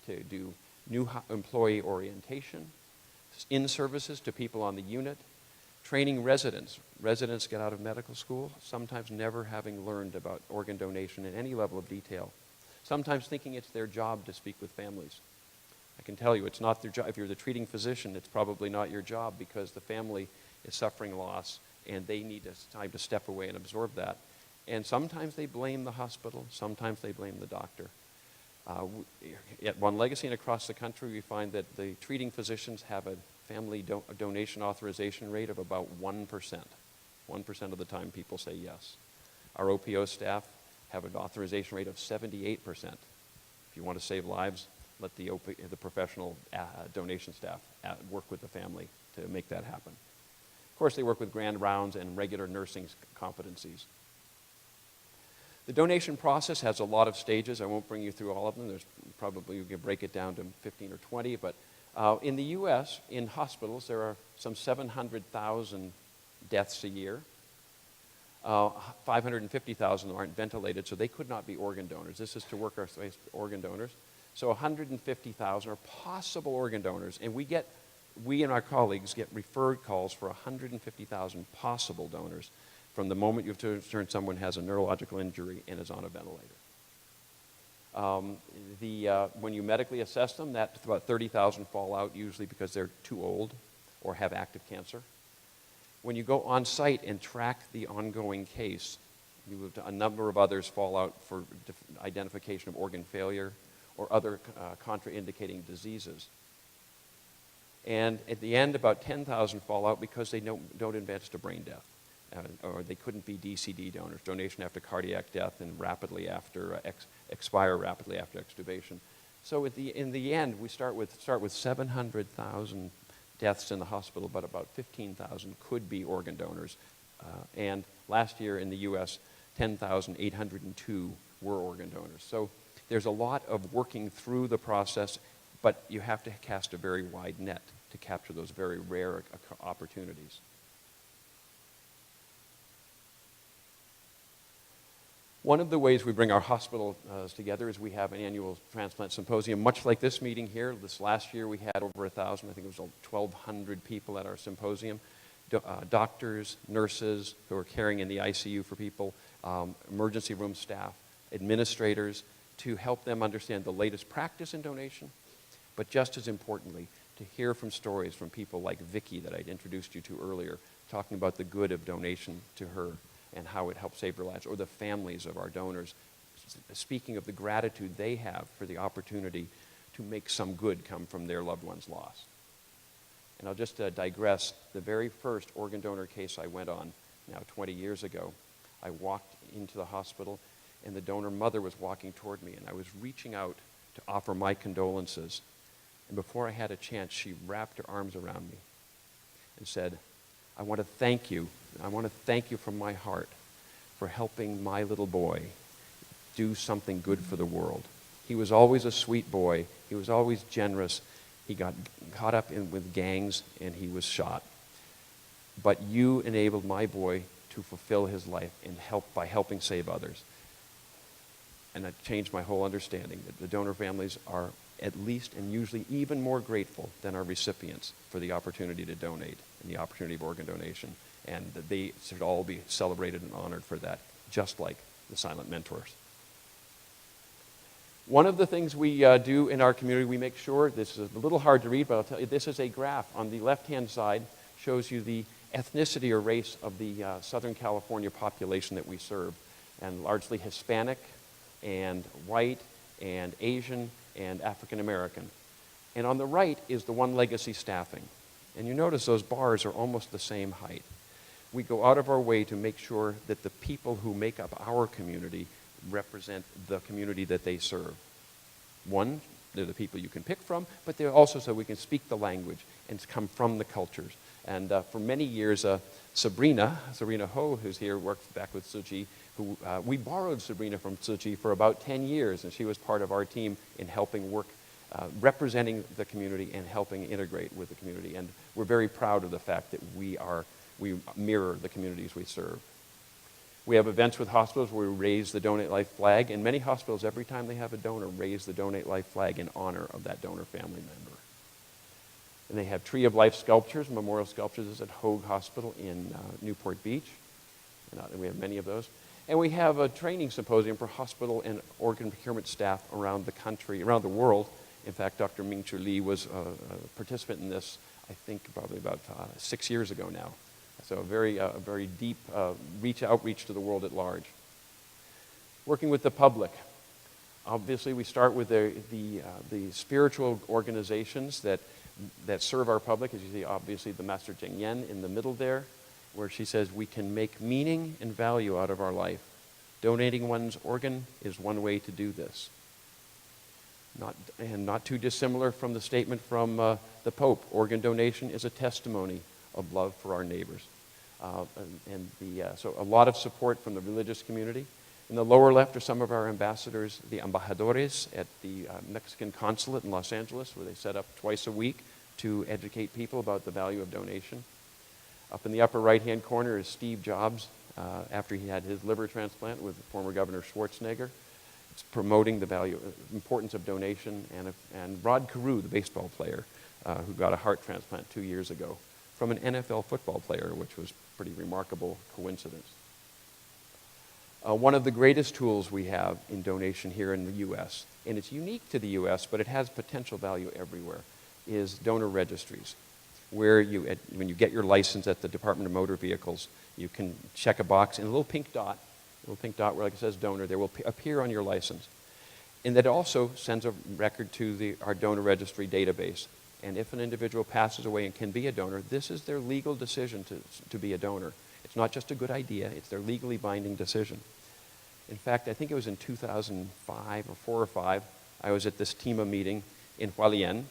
to do new employee orientation, in-services to people on the unit, training residents. Residents get out of medical school, sometimes never having learned about organ donation in any level of detail, sometimes thinking it's their job to speak with families. I can tell you, it's not their job. If you're the treating physician, it's probably not your job because the family is suffering loss and they need time to step away and absorb that. And sometimes they blame the hospital, sometimes they blame the doctor. At One Legacy and across the country, we find that the treating physicians have a family donation authorization rate of about 1%. 1% of the time people say yes. Our OPO staff have an authorization rate of 78%. If you want to save lives, let the professional donation staff work with the family to make that happen. Of course, they work with grand rounds and regular nursing competencies. The donation process has a lot of stages. I won't bring you through all of them. There's probably, you can break it down to 15 or 20, but in the U.S., in hospitals, there are some 700,000 deaths a year. 550,000 aren't ventilated, so they could not be organ donors. This is to work our way to organ donors. So 150,000 are possible organ donors, and we and our colleagues get referred calls for 150,000 possible donors from the moment you've turned someone has a neurological injury and is on a ventilator. When you medically assess them, that's about 30,000 fall out, usually because they're too old or have active cancer. When you go on site and track the ongoing case, a number of others fall out for identification of organ failure or other contraindicating diseases. And at the end, about 10,000 fall out because they don't advance to brain death. Or they couldn't be DCD donors, donation after cardiac death, and rapidly after expire rapidly after extubation. So in the end, we start with 700,000 deaths in the hospital, but about 15,000 could be organ donors. And last year in the U.S., 10,802 were organ donors. So there's a lot of working through the process, but you have to cast a very wide net to capture those very rare opportunities. One of the ways we bring our hospitals together is we have an annual transplant symposium, much like this meeting here. This last year we had over 1,000, I think it was 1,200 people at our symposium. Doctors, nurses who are caring in the ICU for people, emergency room staff, administrators, to help them understand the latest practice in donation, but just as importantly, to hear from stories from people like Vicki that I'd introduced you to earlier, talking about the good of donation to her and how it helps save their lives, or the families of our donors, speaking of the gratitude they have for the opportunity to make some good come from their loved one's loss. And I'll just digress. The very first organ donor case I went on, now 20 years ago, I walked into the hospital, and the donor mother was walking toward me, and I was reaching out to offer my condolences. And before I had a chance, she wrapped her arms around me and said, I want to thank you. I want to thank you from my heart for helping my little boy do something good for the world. He was always a sweet boy. He was always generous. He got caught up with gangs and he was shot. But you enabled my boy to fulfill his life and by helping save others. And that changed my whole understanding that the donor families are at least and usually even more grateful than our recipients for the opportunity to donate and the opportunity of organ donation. And that they should all be celebrated and honored for that, just like the silent mentors. One of the things we do in our community, we make sure, this is a little hard to read, but I'll tell you, this is a graph. On the left-hand side shows you the ethnicity or race of the Southern California population that we serve, and largely Hispanic and white and Asian and African American. And on the right is the One Legacy staffing. And you notice those bars are almost the same height. We go out of our way to make sure that the people who make up our community represent the community that they serve. One, they're the people you can pick from, but they're also so we can speak the language and come from the cultures. And for many years, Sabrina Ho, who's here, worked back with Tzu Chi, who we borrowed Sabrina from Tzu Chi for about 10 years, and she was part of our team in helping work, representing the community and helping integrate with the community. And we're very proud of the fact that we mirror the communities we serve. We have events with hospitals where we raise the Donate Life flag, and many hospitals, every time they have a donor, raise the Donate Life flag in honor of that donor family member. And they have Tree of Life sculptures, memorial sculptures at Hoag Hospital in Newport Beach. And we have many of those. And we have a training symposium for hospital and organ procurement staff around the country, around the world. In fact, Dr. Ming-Chu Lee was a participant in this, I think, probably about 6 years ago now. So a very deep outreach to the world at large. Working with the public. Obviously, we start with the spiritual organizations that serve our public. As you see, obviously, the Master Cheng Yen in the middle there, where she says we can make meaning and value out of our life. Donating one's organ is one way to do this. Not too dissimilar from the statement from the Pope. Organ donation is a testimony of love for our neighbors. So a lot of support from the religious community. In the lower left are some of our ambassadors, the embajadores at the Mexican consulate in Los Angeles, where they set up twice a week to educate people about the value of donation. Up in the upper right-hand corner is Steve Jobs, after he had his liver transplant with former Governor Schwarzenegger. It's promoting the importance of donation, and Rod Carew, the baseball player, who got a heart transplant 2 years ago from an NFL football player, which was a pretty remarkable coincidence. One of the greatest tools we have in donation here in the U.S., and it's unique to the U.S., but it has potential value everywhere, is donor registries, where when you get your license at the Department of Motor Vehicles, you can check a box, and a little pink dot where like it says donor, there will appear on your license. And that also sends a record to our donor registry database. And if an individual passes away and can be a donor, this is their legal decision to be a donor. It's not just a good idea, it's their legally binding decision. In fact, I think it was in 2005 or 4 or 5, I was at this TEMA meeting in Hualien,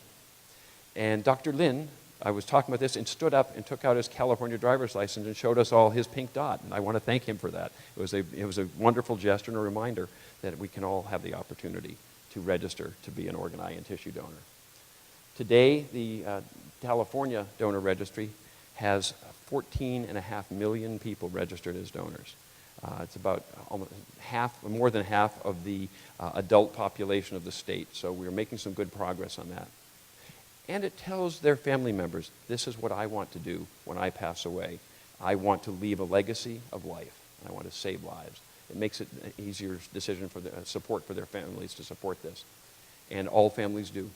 and Dr. Lin, I was talking about this, and stood up and took out his California driver's license and showed us all his pink dot, and I want to thank him for that. It was a wonderful gesture and a reminder that we can all have the opportunity to register to be an organ, eye, and tissue donor. Today, the California Donor Registry has 14.5 million people registered as donors. It's about more than half of the adult population of the state, so we're making some good progress on that. And it tells their family members, this is what I want to do when I pass away. I want to leave a legacy of life, and I want to save lives. It makes it an easier decision for the support for their families to support this. And all families do.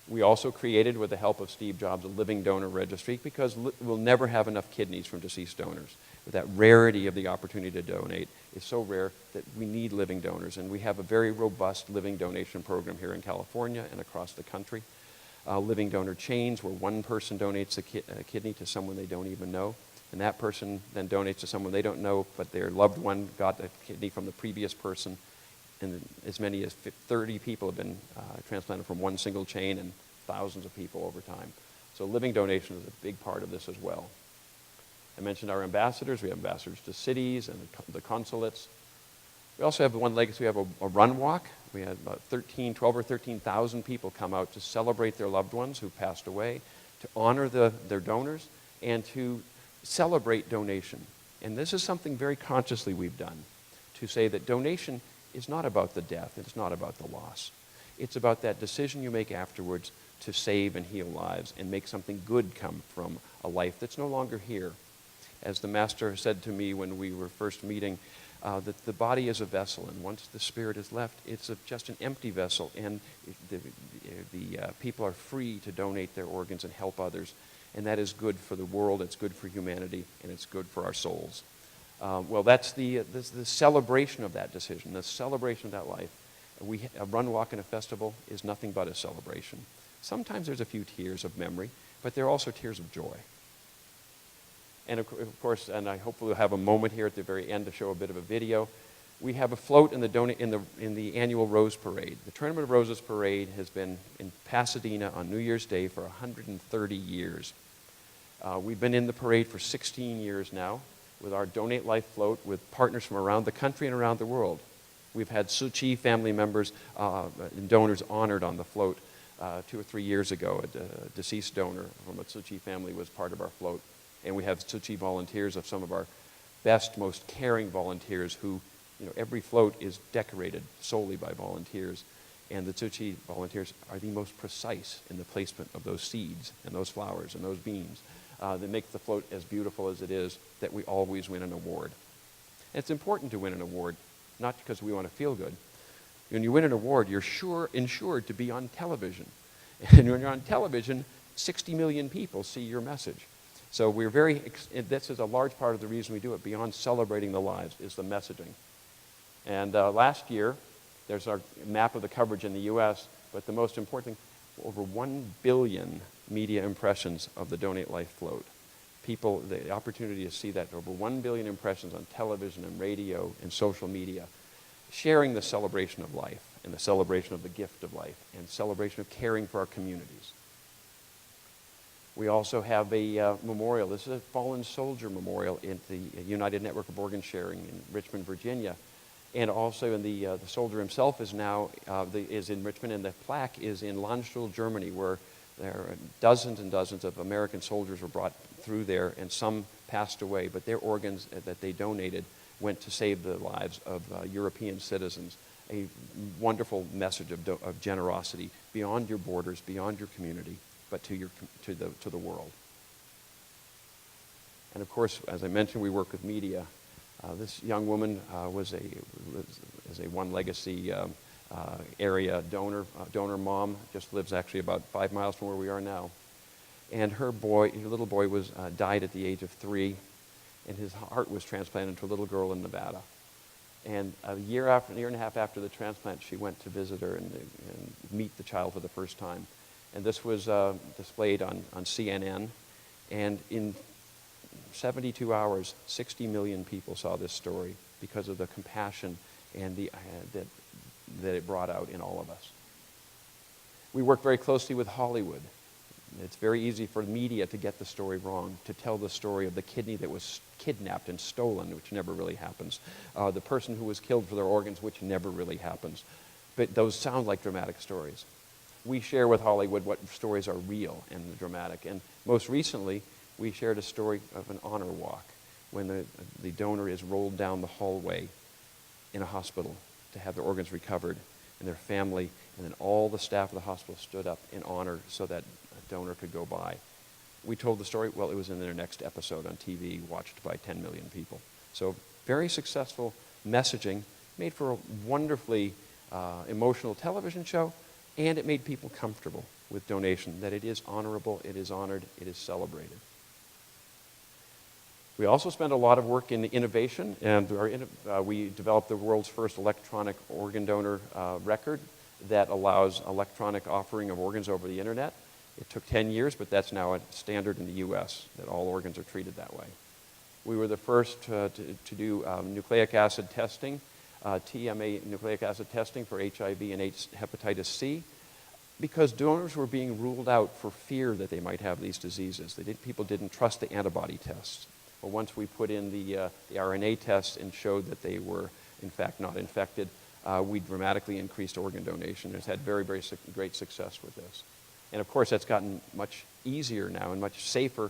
We also created, with the help of Steve Jobs, a living donor registry, because we'll never have enough kidneys from deceased donors. But that rarity of the opportunity to donate is so rare that we need living donors. And we have a very robust living donation program here in California and across the country. Living donor chains, where one person donates a kidney to someone they don't even know, and that person then donates to someone they don't know, but their loved one got a kidney from the previous person. And as many as 30 people have been transplanted from one single chain, and thousands of people over time. So living donation is a big part of this as well. I mentioned our ambassadors. We have ambassadors to cities and the consulates. We also have one legacy. We have a run walk. We had about 12 or 13,000 people come out to celebrate their loved ones who passed away, to honor their donors, and to celebrate donation. And this is something very consciously we've done, to say that donation is not about the death. It's not about the loss. It's about that decision you make afterwards to save and heal lives and make something good come from a life that's no longer here. As the Master said to me when we were first meeting, that the body is a vessel, and once the spirit is left, it's just an empty vessel, and the people are free to donate their organs and help others, and that is good for the world, it's good for humanity, and it's good for our souls. Well, that's the celebration of that decision, the celebration of that life. A run, walk, and a festival is nothing but a celebration. Sometimes there's a few tears of memory, but there are also tears of joy. And of course, and I hopefully will have a moment here at the very end to show a bit of a video. We have a float in the annual Rose Parade. The Tournament of Roses Parade has been in Pasadena on New Year's Day for 130 years. We've been in the parade for 16 years now with our Donate Life float with partners from around the country and around the world. We've had Tzu Chi family members and donors honored on the float 2 or 3 years ago. A deceased donor from a Tzu Chi family was part of our float. And we have Tzu Chi volunteers of some of our best, most caring volunteers who, every float is decorated solely by volunteers. And the Tzu Chi volunteers are the most precise in the placement of those seeds and those flowers and those beans that make the float as beautiful as it is, that we always win an award. And it's important to win an award, not because we want to feel good. When you win an award, you're insured to be on television. And when you're on television, 60 million people see your message. So this is a large part of the reason we do it, beyond celebrating the lives, is the messaging. And last year, there's our map of the coverage in the US, but the most important thing, over 1 billion media impressions of the Donate Life float. People, the opportunity to see that, over 1 billion impressions on television and radio and social media, sharing the celebration of life and the celebration of the gift of life and celebration of caring for our communities. We also have a memorial. This is a fallen soldier memorial in the United Network of Organ Sharing in Richmond, Virginia. And also in the soldier himself is now is in Richmond, and the plaque is in Landstuhl, Germany, where there are dozens and dozens of American soldiers were brought through there, and some passed away, but their organs that they donated went to save the lives of European citizens. A wonderful message of generosity beyond your borders, beyond your community, but to the world. And of course, as I mentioned, we work with media. This young woman is a One Legacy area donor mom. Just lives actually about 5 miles from where we are now. And her little boy died at the age of 3, and his heart was transplanted to a little girl in Nevada. And a year and a half after the transplant, she went to visit her and meet the child for the first time. And this was displayed on CNN, and in 72 hours, 60 million people saw this story because of the compassion and that it brought out in all of us. We work very closely with Hollywood. It's very easy for media to get the story wrong, to tell the story of the kidney that was kidnapped and stolen, which never really happens. The person who was killed for their organs, which never really happens. But those sound like dramatic stories. We share with Hollywood what stories are real and dramatic. And most recently, we shared a story of an honor walk when the donor is rolled down the hallway in a hospital to have their organs recovered, and their family, and then all the staff of the hospital stood up in honor so that a donor could go by. We told the story, well, it was in their next episode on TV, watched by 10 million people. So very successful messaging, made for a wonderfully emotional television show, and it made people comfortable with donation, that it is honorable, it is honored, it is celebrated. We also spend a lot of work in innovation, and we developed the world's first electronic organ donor record that allows electronic offering of organs over the internet. It took 10 years, but that's now a standard in the US, that all organs are treated that way. We were the first to do nucleic acid testing, TMA nucleic acid testing for HIV and hepatitis C, because donors were being ruled out for fear that they might have these diseases. People didn't trust the antibody tests. Well, once we put in the RNA tests and showed that they were, in fact, not infected, we dramatically increased organ donation. It's had very, very great success with this. And of course, that's gotten much easier now and much safer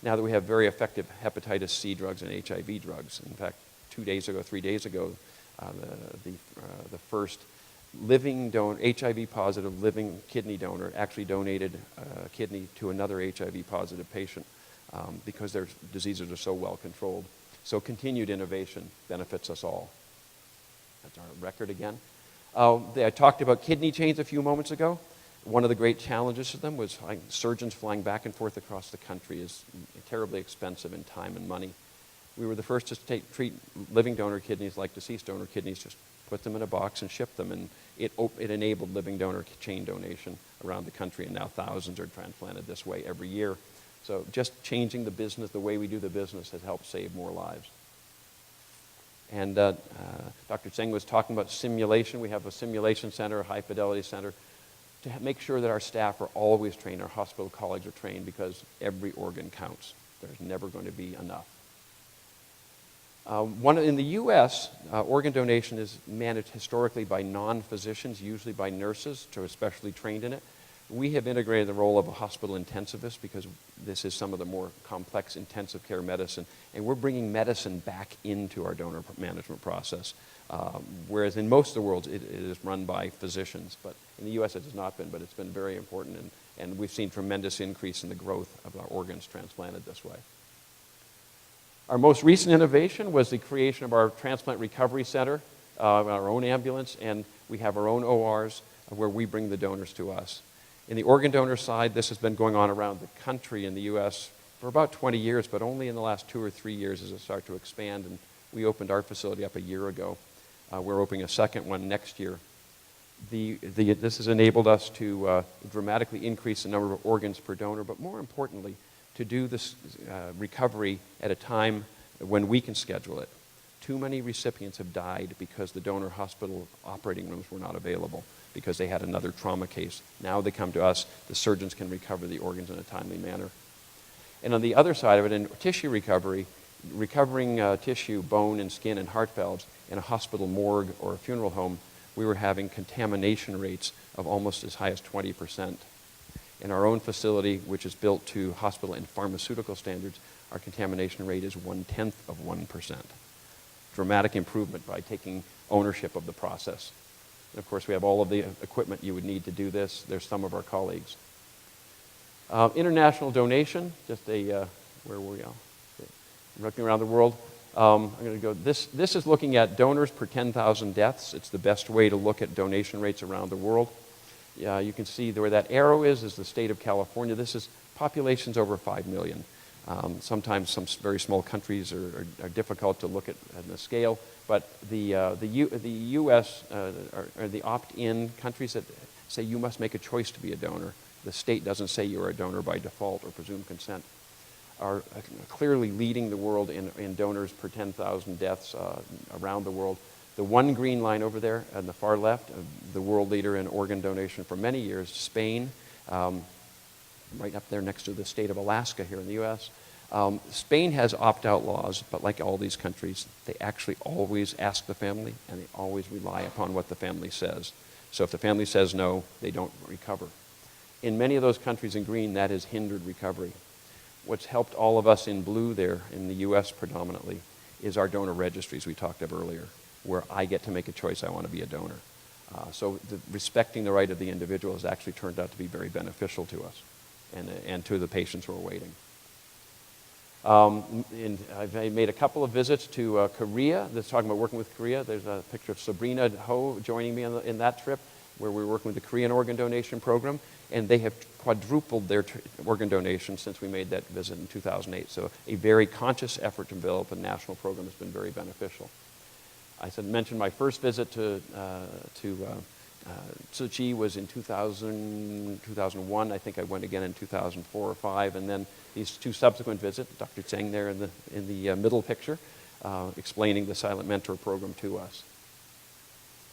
now that we have very effective hepatitis C drugs and HIV drugs. In fact, 3 days ago, the first living donor, HIV-positive living kidney donor actually donated a kidney to another HIV-positive patient. Because their diseases are so well controlled. So continued innovation benefits us all. That's our record again. I talked about kidney chains a few moments ago. One of the great challenges for them was surgeons flying back and forth across the country is terribly expensive in time and money. We were the first to treat living donor kidneys like deceased donor kidneys, just put them in a box and ship them, and it enabled living donor chain donation around the country, and now thousands are transplanted this way every year. So just changing the business, the way we do the business, has helped save more lives. And Dr. Tseng was talking about simulation. We have a simulation center, a high-fidelity center, to make sure that our staff are always trained, our hospital colleagues are trained, because every organ counts. There's never going to be enough. In the U.S., organ donation is managed historically by non-physicians, usually by nurses, who are especially trained in it. We have integrated the role of a hospital intensivist because this is some of the more complex intensive care medicine, and we're bringing medicine back into our donor management process, whereas in most of the world it is run by physicians, but in the U.S. it has not been, but it's been very important, and we've seen tremendous increase in the growth of our organs transplanted this way. Our most recent innovation was the creation of our Transplant Recovery Center, our own ambulance, and we have our own ORs where we bring the donors to us. In the organ donor side, this has been going on around the country in the U.S. for about 20 years, but only in the last 2 or 3 years has it started to expand, and we opened our facility up a year ago. We're opening a second one next year. This has enabled us to dramatically increase the number of organs per donor, but more importantly, to do this recovery at a time when we can schedule it. Too many recipients have died because the donor hospital operating rooms were not available because they had another trauma case. Now they come to us, the surgeons can recover the organs in a timely manner. And on the other side of it, in tissue recovery, recovering tissue, bone and skin and heart valves in a hospital morgue or a funeral home, we were having contamination rates of almost as high as 20%. In our own facility, which is built to hospital and pharmaceutical standards, our contamination rate is 0.1%. Dramatic improvement by taking ownership of the process. And of course, we have all of the equipment you would need to do this. There's some of our colleagues. International donation, just where were we all? Looking around the world. I'm going to go, this is looking at donors per 10,000 deaths. It's the best way to look at donation rates around the world. You can see where that arrow is the state of California. This is populations over 5 million. Sometimes some very small countries are difficult to look at the scale, but the U.S. Are the opt-in countries that say you must make a choice to be a donor. The state doesn't say you're a donor by default or presumed consent, are clearly leading the world in donors per 10,000 deaths around the world. The one green line over there on the far left, the world leader in organ donation for many years, Spain, right up there next to the state of Alaska here in the U.S. Spain has opt-out laws, but like all these countries, they actually always ask the family, and they always rely upon what the family says. So if the family says no, they don't recover. In many of those countries in green, that has hindered recovery. What's helped all of us in blue there, in the U.S. predominantly, is our donor registries we talked of earlier, where I get to make a choice, I want to be a donor. So respecting the right of the individual has actually turned out to be very beneficial to us and to the patients who are waiting. I've made a couple of visits to Korea. That's talking about working with Korea. There's a picture of Sabrina Ho joining me in that trip, where we're working with the Korean organ donation program, and they have quadrupled their organ donation since we made that visit in 2008. So a very conscious effort to develop a national program has been very beneficial. I mentioned my first visit to Tzu Chi was in 2001. I think I went again in 2004 or 5, and then these two subsequent visits, Dr. Tseng there in the middle picture, explaining the Silent Mentor program to us.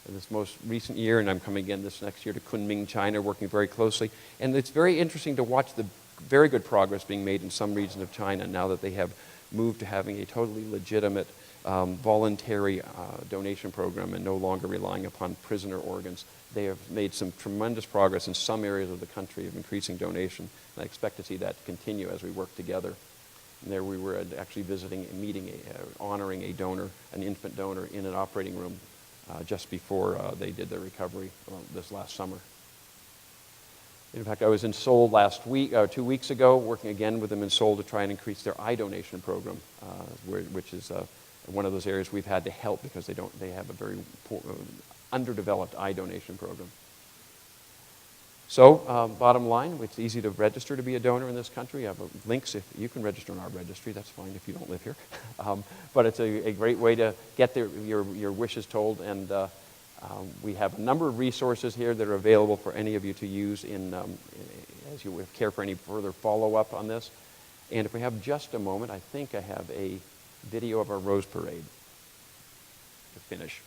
In this most recent year, and I'm coming again this next year to Kunming, China, working very closely. And it's very interesting to watch the very good progress being made in some regions of China now that they have moved to having a totally legitimate voluntary donation program and no longer relying upon prisoner organs. They have made some tremendous progress in some areas of the country of increasing donation, and I expect to see that continue as we work together. And there we were actually visiting a meeting, honoring a donor, an infant donor, in an operating room just before they did their recovery this last summer. In fact, I was in Seoul last week, 2 weeks ago, working again with them in Seoul to try and increase their eye donation program, which is one of those areas we've had to help because they have a very poor, underdeveloped eye donation program. So, bottom line, it's easy to register to be a donor in this country. I have links. If you can register in our registry, that's fine if you don't live here. But it's a great way to get your wishes told. And we have a number of resources here that are available for any of you to use as you care for any further follow-up on this. And if we have just a moment, I think I have a video of our Rose Parade to finish.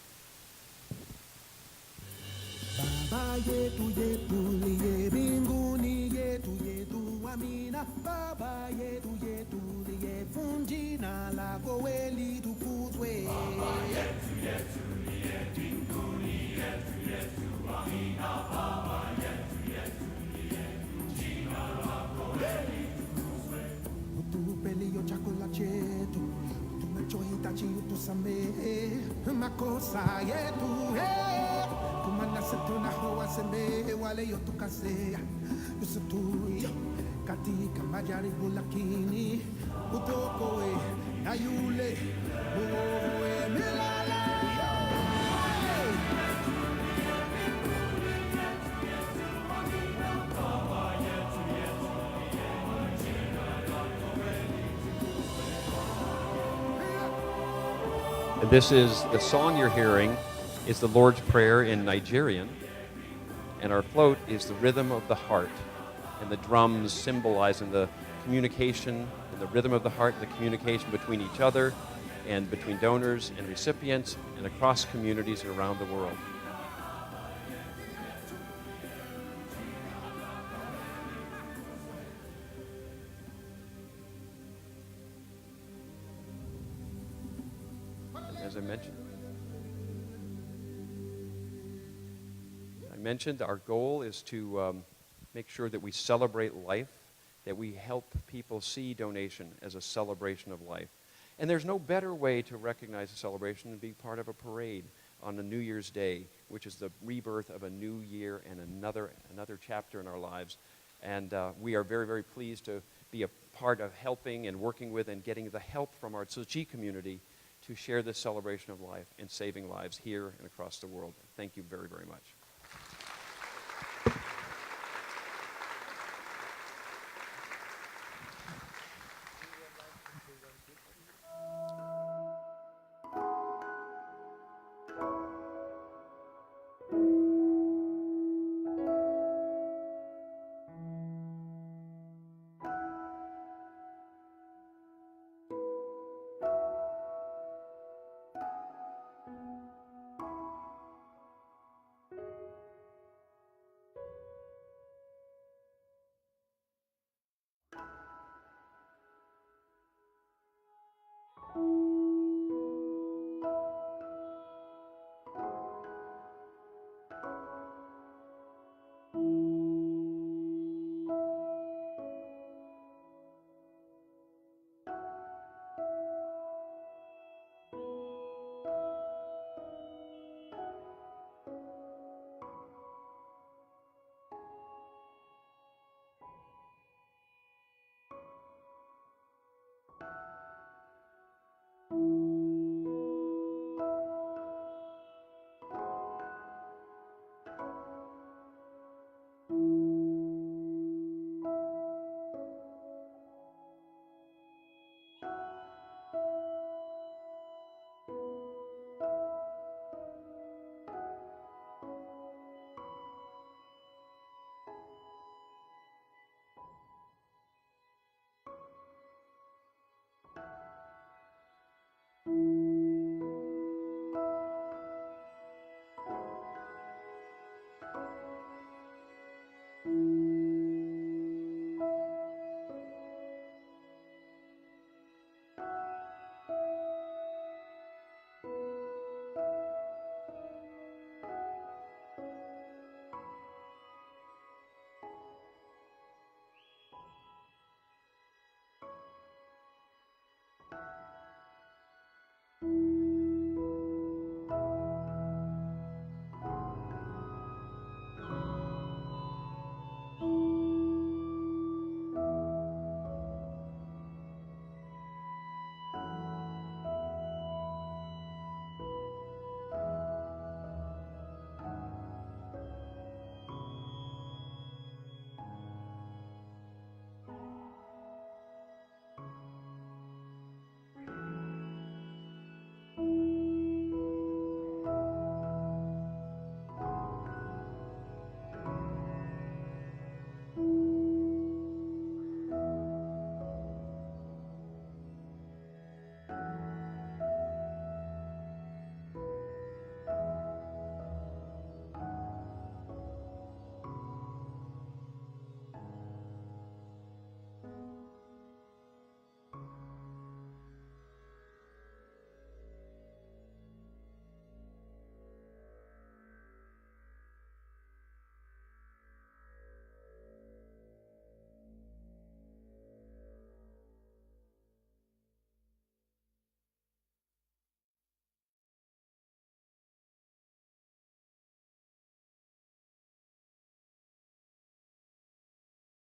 Baba yetu yetu liye mbinguni yetu yetu amina. Baba yetu yetu liye jina lako we litukuzwe. Baba yetu yetu liye mbinguni yetu yetu amina. Baba yetu yetu liye jina lako we litukuzwe. Utupe leo chakula chetu, tunachohitaji utusamehe makosa yetu. Kumanase tunahowasamehe wale yotukosea, usitutie katika majaribu, lakini utuokoe na yule mwovu milele. And this is the song you're hearing is the Lord's Prayer in Nigerian, and our float is the rhythm of the heart, and the drums symbolizing the communication and the rhythm of the heart and the communication between each other and between donors and recipients and across communities around the world. And as I mentioned, our goal is to make sure that we celebrate life, that we help people see donation as a celebration of life. And there's no better way to recognize a celebration than being part of a parade on a New Year's Day, which is the rebirth of a new year and another chapter in our lives. And we are very, very pleased to be a part of helping and working with and getting the help from our Tzu Chi community to share this celebration of life and saving lives here and across the world. Thank you very, very much.